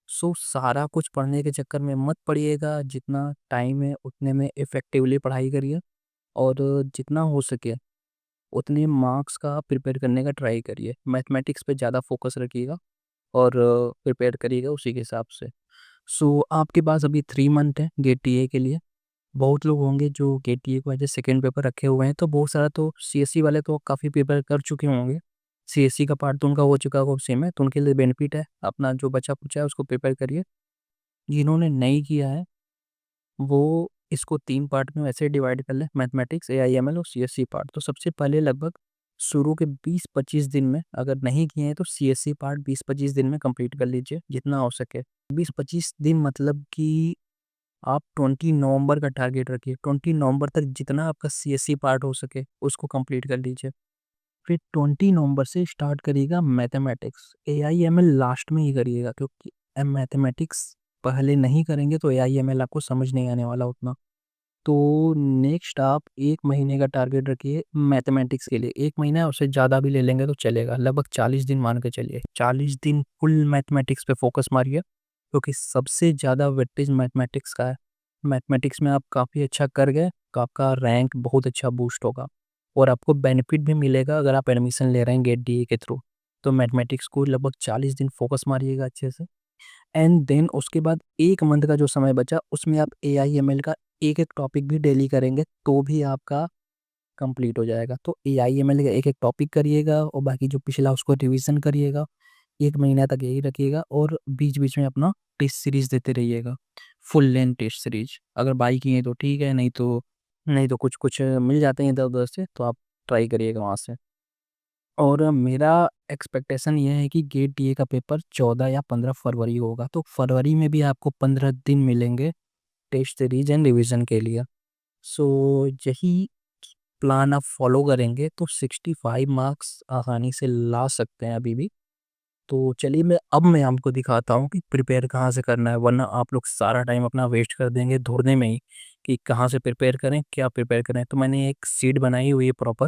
S1: सो सारा कुछ पढ़ने के चक्कर में मत पड़िएगा, जितना टाइम है उतने में इफेक्टिवली पढ़ाई करिए, और जितना हो सके उतने मार्क्स का प्रिपेयर करने का ट्राई करिए। मैथमेटिक्स पे ज़्यादा फोकस रखिएगा और प्रिपेयर करिएगा उसी के हिसाब से। सो आपके पास अभी 3 मंथ है गेट टीए के लिए। बहुत लोग होंगे जो गेट टीए को एज ए सेकेंड पेपर रखे हुए हैं, तो बहुत सारा तो सीएससी वाले तो काफ़ी पेपर कर चुके होंगे। सीएससी का पार्ट तो उनका हो चुका होगा सेम है, तो उनके लिए बेनिफिट है, अपना जो बचा कुचा है उसको प्रिपेयर करिए। जिन्होंने नहीं किया है वो इसको 3 पार्ट में वैसे डिवाइड कर ले, मैथमेटिक्स, एआईएमएल और सीएससी पार्ट। तो सबसे पहले लगभग शुरू के 20-25 दिन में, अगर नहीं किए हैं तो सीएससी पार्ट 20-25 दिन में कंप्लीट कर लीजिए जितना हो सके। 20-25 दिन मतलब कि आप 20 नवंबर का टारगेट रखिए, 20 नवंबर तक जितना आपका सीएससी पार्ट हो सके उसको कंप्लीट कर लीजिए। फिर 20 नवंबर से स्टार्ट करिएगा मैथमेटिक्स। एआईएमएल लास्ट में ही करिएगा, क्योंकि मैथमेटिक्स पहले नहीं करेंगे तो एआईएमएल आपको समझ नहीं आने वाला उतना। तो नेक्स्ट आप 1 महीने का टारगेट रखिए मैथमेटिक्स के लिए। 1 महीना है, उससे ज़्यादा भी ले लेंगे तो चलेगा, लगभग 40 दिन मान के चलिए। 40 दिन फुल मैथमेटिक्स पे फोकस मारिए, क्योंकि सबसे ज़्यादा वेटेज मैथमेटिक्स का है। मैथमेटिक्स में आप काफ़ी अच्छा कर गए तो आपका रैंक बहुत अच्छा बूस्ट होगा, और आपको बेनिफिट भी मिलेगा अगर आप एडमिशन ले रहे हैं गेट डीए के थ्रू। तो मैथमेटिक्स को लगभग 40 दिन फोकस मारिएगा अच्छे से। एंड देन उसके बाद 1 मंथ का जो समय बचा उसमें आप एआईएमएल का एक एक टॉपिक भी डेली करेंगे तो भी आपका कंप्लीट हो जाएगा। तो एआईएमएल का एक एक टॉपिक करिएगा और बाकी जो पिछला उसको रिवीजन करिएगा। 1 महीना तक यही रखिएगा, और बीच बीच में अपना टेस्ट सीरीज देते रहिएगा, फुल लेंथ टेस्ट सीरीज। अगर बाई की है तो ठीक है, नहीं तो कुछ कुछ मिल जाते हैं इधर उधर से, तो आप ट्राई करिएगा वहाँ से। और मेरा एक्सपेक्टेशन ये है कि गेट डीए का पेपर 14 या 15 फरवरी होगा, तो फरवरी में भी आपको 15 दिन मिलेंगे टेस्ट सीरीज एंड रिवीजन के लिए। सो यही प्लान आप फॉलो करेंगे तो 65 मार्क्स आसानी से ला सकते हैं अभी भी। तो चलिए मैं आपको दिखाता हूँ कि प्रिपेयर कहाँ से करना है, वरना आप लोग सारा टाइम अपना वेस्ट कर देंगे ढूंढने में ही कि कहाँ से प्रिपेयर करें, क्या प्रिपेयर करें। तो मैंने एक सीट बनाई हुई है प्रॉपर,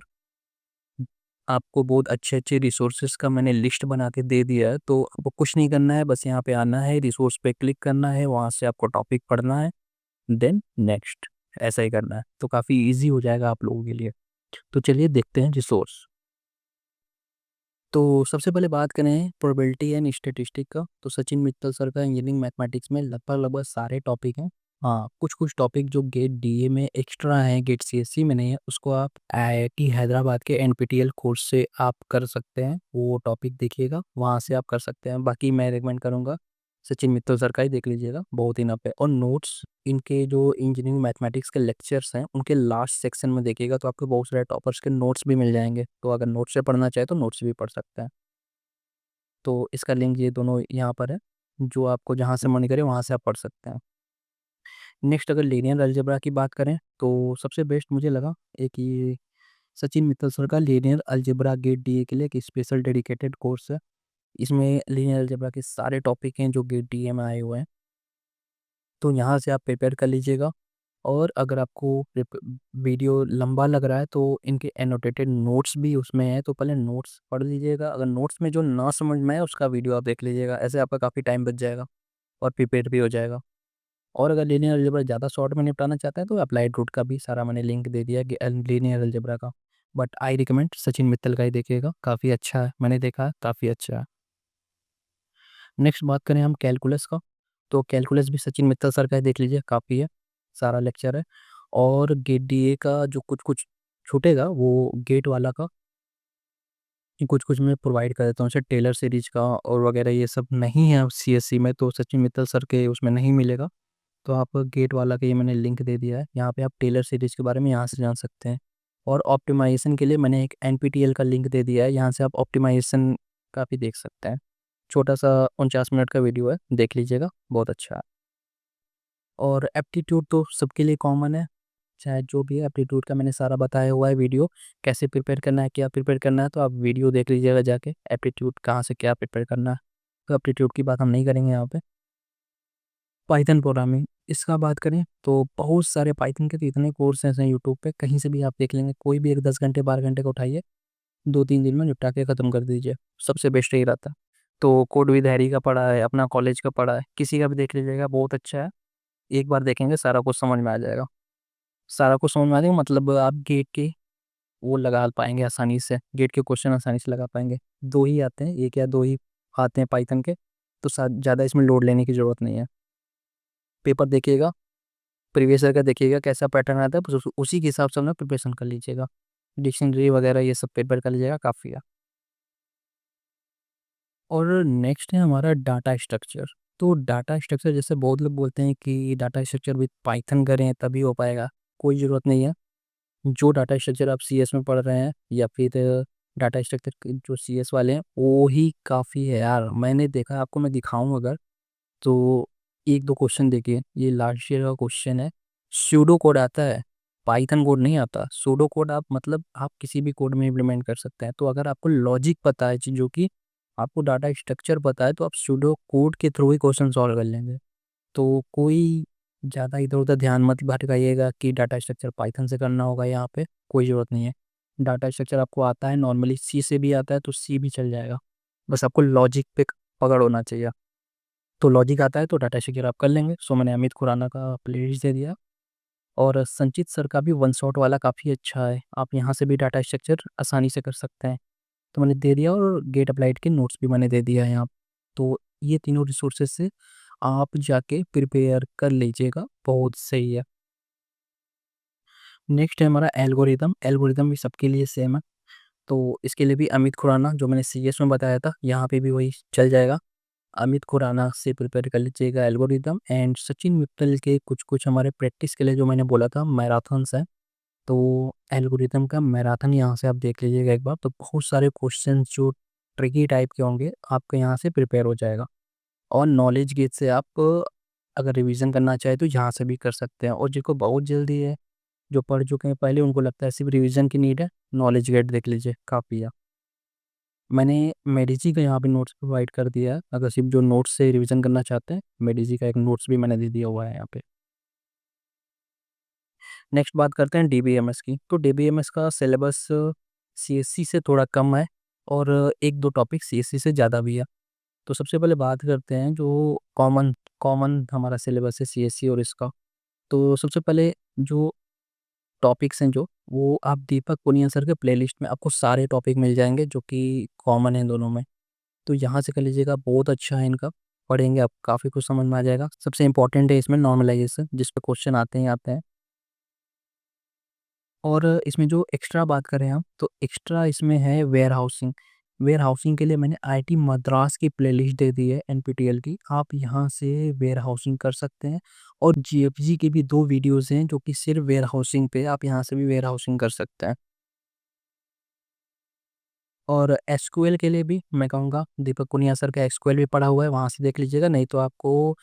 S1: आपको बहुत अच्छे अच्छे रिसोर्सेज का मैंने लिस्ट बना के दे दिया है। तो आपको कुछ नहीं करना है, बस यहाँ पे आना है, रिसोर्स पे क्लिक करना है, वहाँ से आपको टॉपिक पढ़ना है, देन नेक्स्ट, ऐसा ही करना है। तो काफ़ी इजी हो जाएगा आप लोगों के लिए। तो चलिए देखते हैं रिसोर्स। तो सबसे पहले बात करें प्रोबेबिलिटी एंड स्टेटिस्टिक का, तो सचिन मित्तल सर का इंजीनियरिंग मैथमेटिक्स में लगभग लगभग सारे टॉपिक हैं। हाँ, कुछ कुछ टॉपिक जो गेट डीए में एक्स्ट्रा हैं, गेट सीएससी में नहीं है, उसको आप आईआईटी हैदराबाद के एनपीटीईएल कोर्स से आप कर सकते हैं। वो टॉपिक देखिएगा, वहाँ से आप कर सकते हैं। बाकी मैं रिकमेंड करूँगा सचिन मित्तल सर का ही देख लीजिएगा, बहुत इनफ है। और नोट्स, इनके जो इंजीनियरिंग मैथमेटिक्स के लेक्चर्स हैं उनके लास्ट सेक्शन में देखिएगा, तो आपको बहुत सारे टॉपर्स के नोट्स भी मिल जाएंगे। तो अगर नोट्स से पढ़ना चाहे तो नोट्स भी पढ़ सकते हैं। तो इसका लिंक ये दोनों यहाँ पर है, जो आपको जहाँ से मन करे वहाँ से आप पढ़ सकते हैं। नेक्स्ट अगर लीनियर अलजेब्रा की बात करें तो सबसे बेस्ट मुझे लगा एक ये सचिन मित्तल सर का लीनियर अलजेब्रा गेट डीए के लिए एक स्पेशल डेडिकेटेड कोर्स है। इसमें लीनियर अलजेब्रा के सारे टॉपिक हैं जो गेट डीए में आए हुए हैं, तो यहाँ से आप प्रिपेयर कर लीजिएगा। और अगर आपको वीडियो लंबा लग रहा है तो इनके एनोटेटेड नोट्स भी उसमें है, तो पहले नोट्स पढ़ लीजिएगा। अगर नोट्स में जो ना समझ में आए उसका वीडियो आप देख लीजिएगा, ऐसे आपका काफ़ी टाइम बच जाएगा और प्रिपेयर भी हो जाएगा। और अगर लीनियर अलजेब्रा ज़्यादा शॉर्ट में निपटाना चाहते हैं तो अप्लाइड रूट का भी सारा मैंने लिंक दे दिया कि लीनियर अलजेब्रा का। But I recommend Sachin Mittal का ही देखिएगा, काफ़ी अच्छा है, मैंने देखा है काफ़ी अच्छा है। नेक्स्ट बात करें हम कैलकुलस का, तो कैलकुलस भी सचिन मित्तल सर का ही देख लीजिए, काफ़ी है, सारा लेक्चर है। और गेट डीए का जो कुछ कुछ छूटेगा वो गेट वाला का कुछ कुछ मैं प्रोवाइड कर देता हूँ, जैसे टेलर सीरीज का और वगैरह ये सब नहीं है सीएससी में, तो सचिन मित्तल सर के उसमें नहीं मिलेगा। तो आप गेट वाला का ये मैंने लिंक दे दिया है, यहाँ पे आप टेलर सीरीज के बारे में यहाँ से जान सकते हैं। और ऑप्टिमाइजेशन के लिए मैंने एक एनपीटीईएल का लिंक दे दिया है, यहाँ से आप ऑप्टिमाइजेशन का भी देख सकते हैं। छोटा सा 49 मिनट का वीडियो है, देख लीजिएगा, बहुत अच्छा है। और एप्टीट्यूड तो सबके लिए कॉमन है, चाहे जो भी है। एप्टीट्यूड का मैंने सारा बताया हुआ है वीडियो, कैसे प्रिपेयर करना है, क्या प्रिपेयर करना है, तो आप वीडियो देख लीजिएगा जाके, एप्टीट्यूड कहाँ से क्या प्रिपेयर करना है। तो एप्टीट्यूड की बात हम नहीं करेंगे यहाँ पे। पाइथन प्रोग्रामिंग, इसका बात करें तो बहुत सारे पाइथन के तो इतने कोर्स हैं यूट्यूब पे, कहीं से भी आप देख लेंगे, कोई भी एक 10 घंटे 12 घंटे का उठाइए, 2-3 दिन में निपटा के ख़त्म कर दीजिए, सबसे बेस्ट यही रहता है। तो कोड विद हैरी का पढ़ा है, अपना कॉलेज का पढ़ा है, किसी का भी देख लीजिएगा, बहुत अच्छा है। एक बार देखेंगे सारा कुछ समझ में आ जाएगा। सारा कुछ समझ में आ जाएगा मतलब आप गेट के वो लगा पाएँगे आसानी से, गेट के क्वेश्चन आसानी से लगा पाएँगे। 2 ही आते हैं, 1 या 2 ही आते हैं पाइथन के, तो ज़्यादा इसमें लोड लेने की ज़रूरत नहीं है। पेपर देखिएगा, प्रीवियस ईयर का देखिएगा कैसा पैटर्न आता है, बस उसी के हिसाब से अपना प्रिपरेशन कर लीजिएगा। डिक्शनरी वगैरह ये सब प्रिपेयर कर लीजिएगा, काफ़ी है। और नेक्स्ट है हमारा डाटा स्ट्रक्चर। तो डाटा स्ट्रक्चर जैसे बहुत लोग बोलते हैं कि डाटा स्ट्रक्चर विद पाइथन करें तभी हो पाएगा, कोई ज़रूरत नहीं है। जो डाटा स्ट्रक्चर आप सीएस में पढ़ रहे हैं या फिर डाटा स्ट्रक्चर जो सीएस वाले हैं वो ही काफ़ी है यार। मैंने देखा, आपको मैं दिखाऊं अगर, तो 1-2 क्वेश्चन देखिए, ये लास्ट ईयर का क्वेश्चन है। सूडो कोड आता है, पाइथन कोड नहीं आता। सूडो कोड आप मतलब आप किसी भी कोड में इम्प्लीमेंट कर सकते हैं। तो अगर आपको लॉजिक पता है चीज़ों की, आपको डाटा स्ट्रक्चर पता है, तो आप सूडो कोड के थ्रू ही क्वेश्चन सॉल्व कर लेंगे। तो कोई ज़्यादा इधर-उधर ध्यान मत भटकाइएगा कि डाटा स्ट्रक्चर पाइथन से करना होगा यहाँ पे, कोई ज़रूरत नहीं है। डाटा स्ट्रक्चर आपको आता है, नॉर्मली सी से भी आता है तो सी भी चल जाएगा। बस आपको लॉजिक पे पकड़ होना चाहिए। तो लॉजिक आता है तो डाटा स्ट्रक्चर आप कर लेंगे। सो मैंने अमित खुराना का प्लेलिस्ट दे दिया, और संचित सर का भी वन शॉट वाला काफ़ी अच्छा है। आप यहाँ से भी डाटा स्ट्रक्चर आसानी से कर सकते हैं। तो मैंने दे दिया, और गेट अप्लाइड के नोट्स भी मैंने दे दिया है यहाँ। तो ये तीनों रिसोर्सेज से आप जाके प्रिपेयर कर लीजिएगा, बहुत सही है। नेक्स्ट है हमारा एल्गोरिदम। एल्गोरिदम भी सबके लिए सेम है, तो इसके लिए भी अमित खुराना जो मैंने सीएस में बताया था, यहाँ पे भी वही चल जाएगा। अमित खुराना से प्रिपेयर कर लीजिएगा एल्गोरिदम। एंड सचिन मित्तल के कुछ-कुछ हमारे प्रैक्टिस के लिए जो मैंने बोला था मैराथन्स हैं, तो एल्गोरिदम का मैराथन यहाँ से आप देख लीजिएगा एक बार, तो बहुत सारे क्वेश्चंस जो ट्रिकी टाइप के होंगे, आपके यहाँ से प्रिपेयर हो जाएगा। और नॉलेज गेट से आप अगर रिवीजन करना चाहें तो यहाँ से भी कर सकते हैं। और जिनको बहुत जल्दी है, जो पढ़ चुके हैं पहले, उनको लगता है सिर्फ रिवीजन की नीड है, नॉलेज गेट देख लीजिए, काफ़ी है। मैंने मेडिजी का यहाँ पे नोट्स प्रोवाइड कर दिया है, अगर सिर्फ जो नोट्स से रिवीजन करना चाहते हैं, मेडिजी का एक नोट्स भी मैंने दे दिया हुआ है यहाँ पे। नेक्स्ट बात करते हैं डीबीएमएस की। तो डीबीएमएस का सिलेबस सीएससी से थोड़ा कम है, और 1-2 टॉपिक सीएससी से ज़्यादा भी है। तो सबसे पहले बात करते हैं जो कॉमन कॉमन हमारा सिलेबस है सीएससी और इसका। तो सबसे पहले जो टॉपिक्स हैं, जो वो आप दीपक पुनिया सर के प्लेलिस्ट में आपको सारे टॉपिक मिल जाएंगे जो कि कॉमन हैं दोनों में। तो यहाँ से कर लीजिएगा, बहुत अच्छा है इनका। पढ़ेंगे आप, काफ़ी कुछ समझ में आ जाएगा। सबसे इंपॉर्टेंट है इसमें नॉर्मलाइजेशन, जिस पे क्वेश्चन आते ही आते हैं। और इसमें जो एक्स्ट्रा बात करें हम, तो एक्स्ट्रा इसमें है वेयर हाउसिंग। वेयर हाउसिंग के लिए मैंने आईआईटी मद्रास की प्लेलिस्ट दे दी है एनपीटीईएल की, आप यहाँ से वेयर हाउसिंग कर सकते हैं। और जीएफजी के भी 2 वीडियोस हैं जो कि सिर्फ वेयर हाउसिंग पे, आप यहाँ से भी वेयर हाउसिंग कर सकते हैं। और एसक्यूएल के लिए भी मैं कहूँगा, दीपक पुनिया सर का एसक्यूएल भी पढ़ा हुआ है, वहाँ से देख लीजिएगा। नहीं तो आपको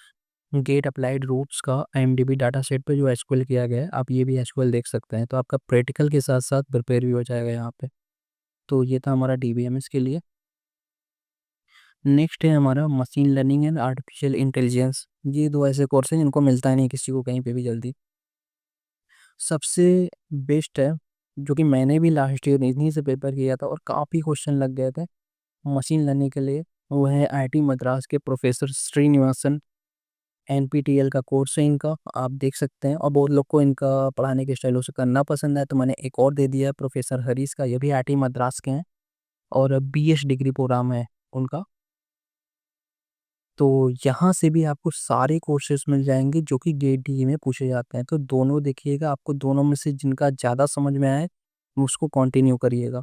S1: गेट अप्लाइड रूट्स का आईएमडीबी डाटा सेट पे जो एसक्यूएल किया गया है, आप ये भी एसक्यूएल देख सकते हैं। तो आपका प्रैक्टिकल के साथ साथ प्रिपेयर भी हो जाएगा यहाँ पे। तो ये था हमारा डीबीएमएस के लिए। नेक्स्ट है हमारा machine learning and artificial intelligence. ये 2 ऐसे कोर्स हैं जिनको मिलता ही नहीं किसी को कहीं पे भी जल्दी। सबसे बेस्ट है, जो कि मैंने भी लास्ट ईयर इन्हीं से पेपर किया था और काफ़ी क्वेश्चन लग गए थे मशीन लर्निंग के लिए, वो है आईआईटी मद्रास के प्रोफेसर श्रीनिवासन। एनपीटीईएल का कोर्स है इनका, आप देख सकते हैं। और बहुत लोग को इनका पढ़ाने के स्टाइल से करना पसंद है, तो मैंने एक और दे दिया है प्रोफेसर हरीश का, ये भी आईआईटी मद्रास के हैं, और बीएस डिग्री प्रोग्राम है उनका। तो यहाँ से भी आपको सारे कोर्सेज मिल जाएंगे जो कि गेट डी में पूछे जाते हैं। तो दोनों देखिएगा, आपको दोनों में से जिनका ज़्यादा समझ में आए उसको कंटिन्यू करिएगा।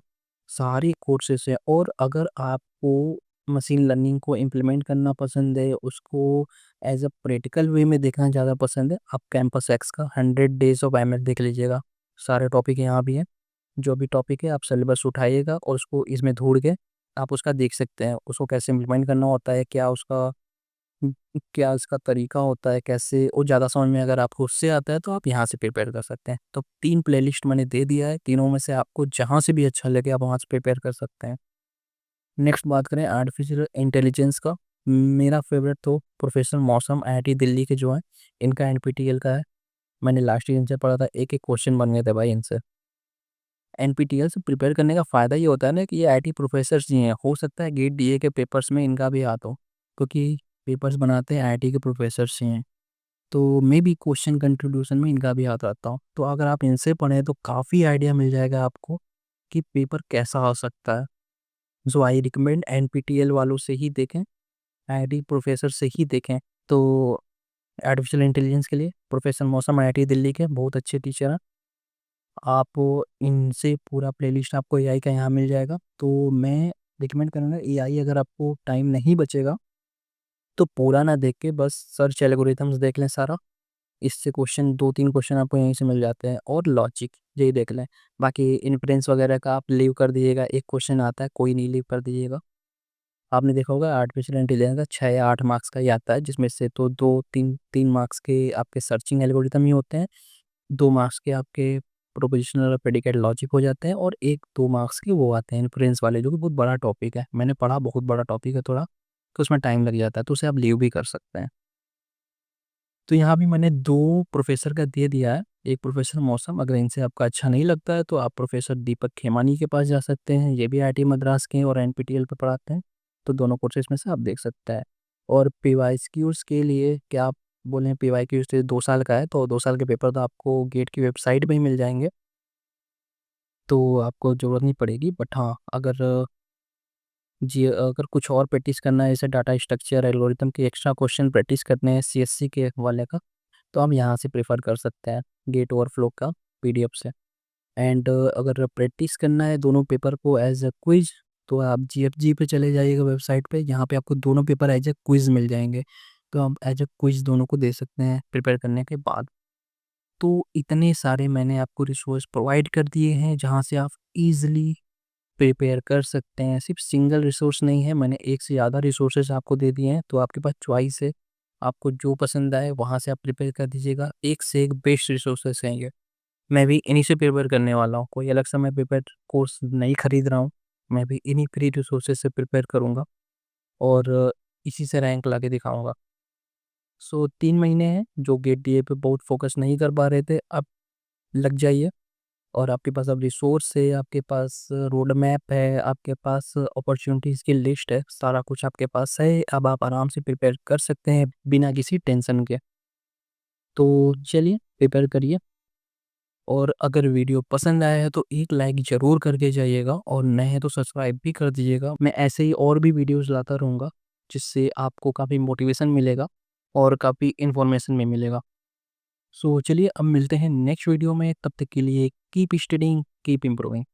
S1: सारे कोर्सेज है। और अगर आपको मशीन लर्निंग को इम्प्लीमेंट करना पसंद है, उसको एज अ प्रैक्टिकल वे में देखना ज़्यादा पसंद है, आप कैंपस एक्स का 100 डेज ऑफ एमएल देख लीजिएगा। सारे टॉपिक यहाँ भी हैं। जो भी टॉपिक है आप सिलेबस उठाइएगा और उसको इसमें ढूंढ के आप उसका देख सकते हैं, उसको कैसे इम्प्लीमेंट करना होता है, क्या उसका तरीका होता है, कैसे वो ज़्यादा समझ में अगर आपको उससे आता है तो आप यहाँ से प्रिपेयर कर सकते हैं। तो 3 प्लेलिस्ट मैंने दे दिया है, तीनों में से आपको जहाँ से भी अच्छा लगे आप वहाँ से प्रिपेयर कर सकते हैं। नेक्स्ट बात करें आर्टिफिशियल इंटेलिजेंस का, मेरा फेवरेट तो प्रोफेसर मौसम आईआईटी दिल्ली के जो हैं, इनका एनपीटीईएल का है। मैंने लास्ट ईयर इनसे पढ़ा था, एक एक क्वेश्चन बन गए थे भाई इनसे। एनपीटीईएल से प्रिपेयर करने का फ़ायदा ये होता है ना कि ये आईटी प्रोफ़ेसर्स ही हैं, हो सकता है गेट डीए के पेपर्स में इनका भी हाथ हो, क्योंकि पेपर्स बनाते हैं आईटी के प्रोफ़ेसर्स ही हैं। तो मेबी क्वेश्चन कंट्रीब्यूशन में इनका भी हाथ रहता हो। तो अगर आप इनसे पढ़ें तो काफ़ी आइडिया मिल जाएगा आपको कि पेपर कैसा आ सकता है। सो आई रिकमेंड एनपीटीईएल वालों से ही देखें, आईआईटी प्रोफ़ेसर से ही देखें। तो आर्टिफ़िशियल इंटेलिजेंस के लिए प्रोफ़ेसर मौसम आईआईटी दिल्ली के बहुत अच्छे टीचर हैं। आप इनसे पूरा प्लेलिस्ट आपको एआई का यहाँ मिल जाएगा। तो मैं रिकमेंड करूँगा एआई, अगर आपको टाइम नहीं बचेगा तो पूरा ना देख के बस सर्च एल्गोरिथम्स देख लें सारा। इससे क्वेश्चन 2-3 क्वेश्चन आपको यहीं से मिल जाते हैं, और लॉजिक यही देख लें। बाकी इन्फ्रेंस वगैरह का आप लीव कर दीजिएगा, एक क्वेश्चन आता है कोई नहीं, लीव कर दीजिएगा। आपने देखा होगा आर्टिफिशियल इंटेलिजेंस का 6 या 8 मार्क्स का ही आता है, जिसमें से तो 2-3 मार्क्स के आपके सर्चिंग एल्गोरिथम ही होते हैं, 2 मार्क्स के आपके प्रोपोज़िशनल और प्रेडिकेट लॉजिक हो जाते हैं, और 1-2 मार्क्स के वो आते हैं इन्फ्रेंस वाले, जो कि बहुत बड़ा टॉपिक है। मैंने पढ़ा, बहुत बड़ा टॉपिक है थोड़ा, तो उसमें टाइम लग जाता है, तो उसे आप लीव भी कर सकते हैं। तो यहाँ भी मैंने 2 प्रोफ़ेसर का दे दिया है, एक प्रोफ़ेसर मौसम, अगर इनसे आपका अच्छा नहीं लगता है तो आप प्रोफ़ेसर दीपक खेमानी के पास जा सकते हैं, ये भी आईआईटी मद्रास के हैं और एनपीटीईएल पे पढ़ाते हैं, तो दोनों कोर्सेज़ में से आप देख सकते हैं। और पीवाईक्यूज़ के लिए क्या आप बोलें, पीवाईक्यूज़ तो 2 साल का है, तो 2 साल के पेपर तो आपको गेट की वेबसाइट पे ही मिल जाएँगे, तो आपको ज़रूरत नहीं पड़ेगी। बट हाँ, अगर कुछ और प्रैक्टिस करना है, जैसे डाटा स्ट्रक्चर, एल्गोरिथम के एक्स्ट्रा क्वेश्चन प्रैक्टिस करने हैं सीएससी के वाले का, तो हम यहाँ से प्रेफ़र कर सकते हैं, गेट ओवरफ्लो का पीडीएफ से। एंड अगर प्रैक्टिस करना है दोनों पेपर को एज़ अ क्विज़, तो आप जीएफजी पे चले जाइएगा वेबसाइट पे, यहाँ पे आपको दोनों पेपर एज़ अ क्विज़ मिल जाएँगे। तो आप एज़ अ क्विज़ दोनों को दे सकते हैं प्रिपेयर करने के बाद। तो इतने सारे मैंने आपको रिसोर्स प्रोवाइड कर दिए हैं, जहाँ से आप ईज़िली प्रिपेयर कर सकते हैं। सिर्फ़ सिंगल रिसोर्स नहीं है, मैंने एक से ज़्यादा रिसोर्सेज़ आपको दे दिए हैं, तो आपके पास चॉइस है। आपको जो पसंद आए वहाँ से आप प्रिपेयर कर दीजिएगा। एक से एक बेस्ट रिसोर्सेज़ हैं ये। मैं भी इन्हीं से प्रिपेयर करने वाला हूँ, कोई अलग से मैं प्रिपेयर कोर्स नहीं खरीद रहा हूँ। मैं भी इन्हीं फ्री रिसोर्सेज़ से प्रिपेयर करूँगा, और इसी से रैंक लाके दिखाऊँगा। सो 3 महीने हैं, जो गेट डीए पे बहुत फ़ोकस नहीं कर पा रहे थे, अब लग जाइए। और आपके पास अब रिसोर्स है, आपके पास रोड मैप है, आपके पास अपॉर्च्युनिटीज़ की लिस्ट है, सारा कुछ आपके पास है। अब आप आराम से प्रिपेयर कर सकते हैं बिना किसी टेंशन के। तो चलिए प्रिपेयर करिए, और अगर वीडियो पसंद आया है तो एक लाइक ज़रूर करके जाइएगा, और नए हैं तो सब्सक्राइब भी कर दीजिएगा। मैं ऐसे ही और भी वीडियोज़ लाता रहूँगा, जिससे आपको काफ़ी मोटिवेशन मिलेगा और काफ़ी इन्फॉर्मेशन भी मिलेगा। सो चलिए अब मिलते हैं नेक्स्ट वीडियो में, तब तक के लिए कीप स्टडिंग, कीप इम्प्रूविंग।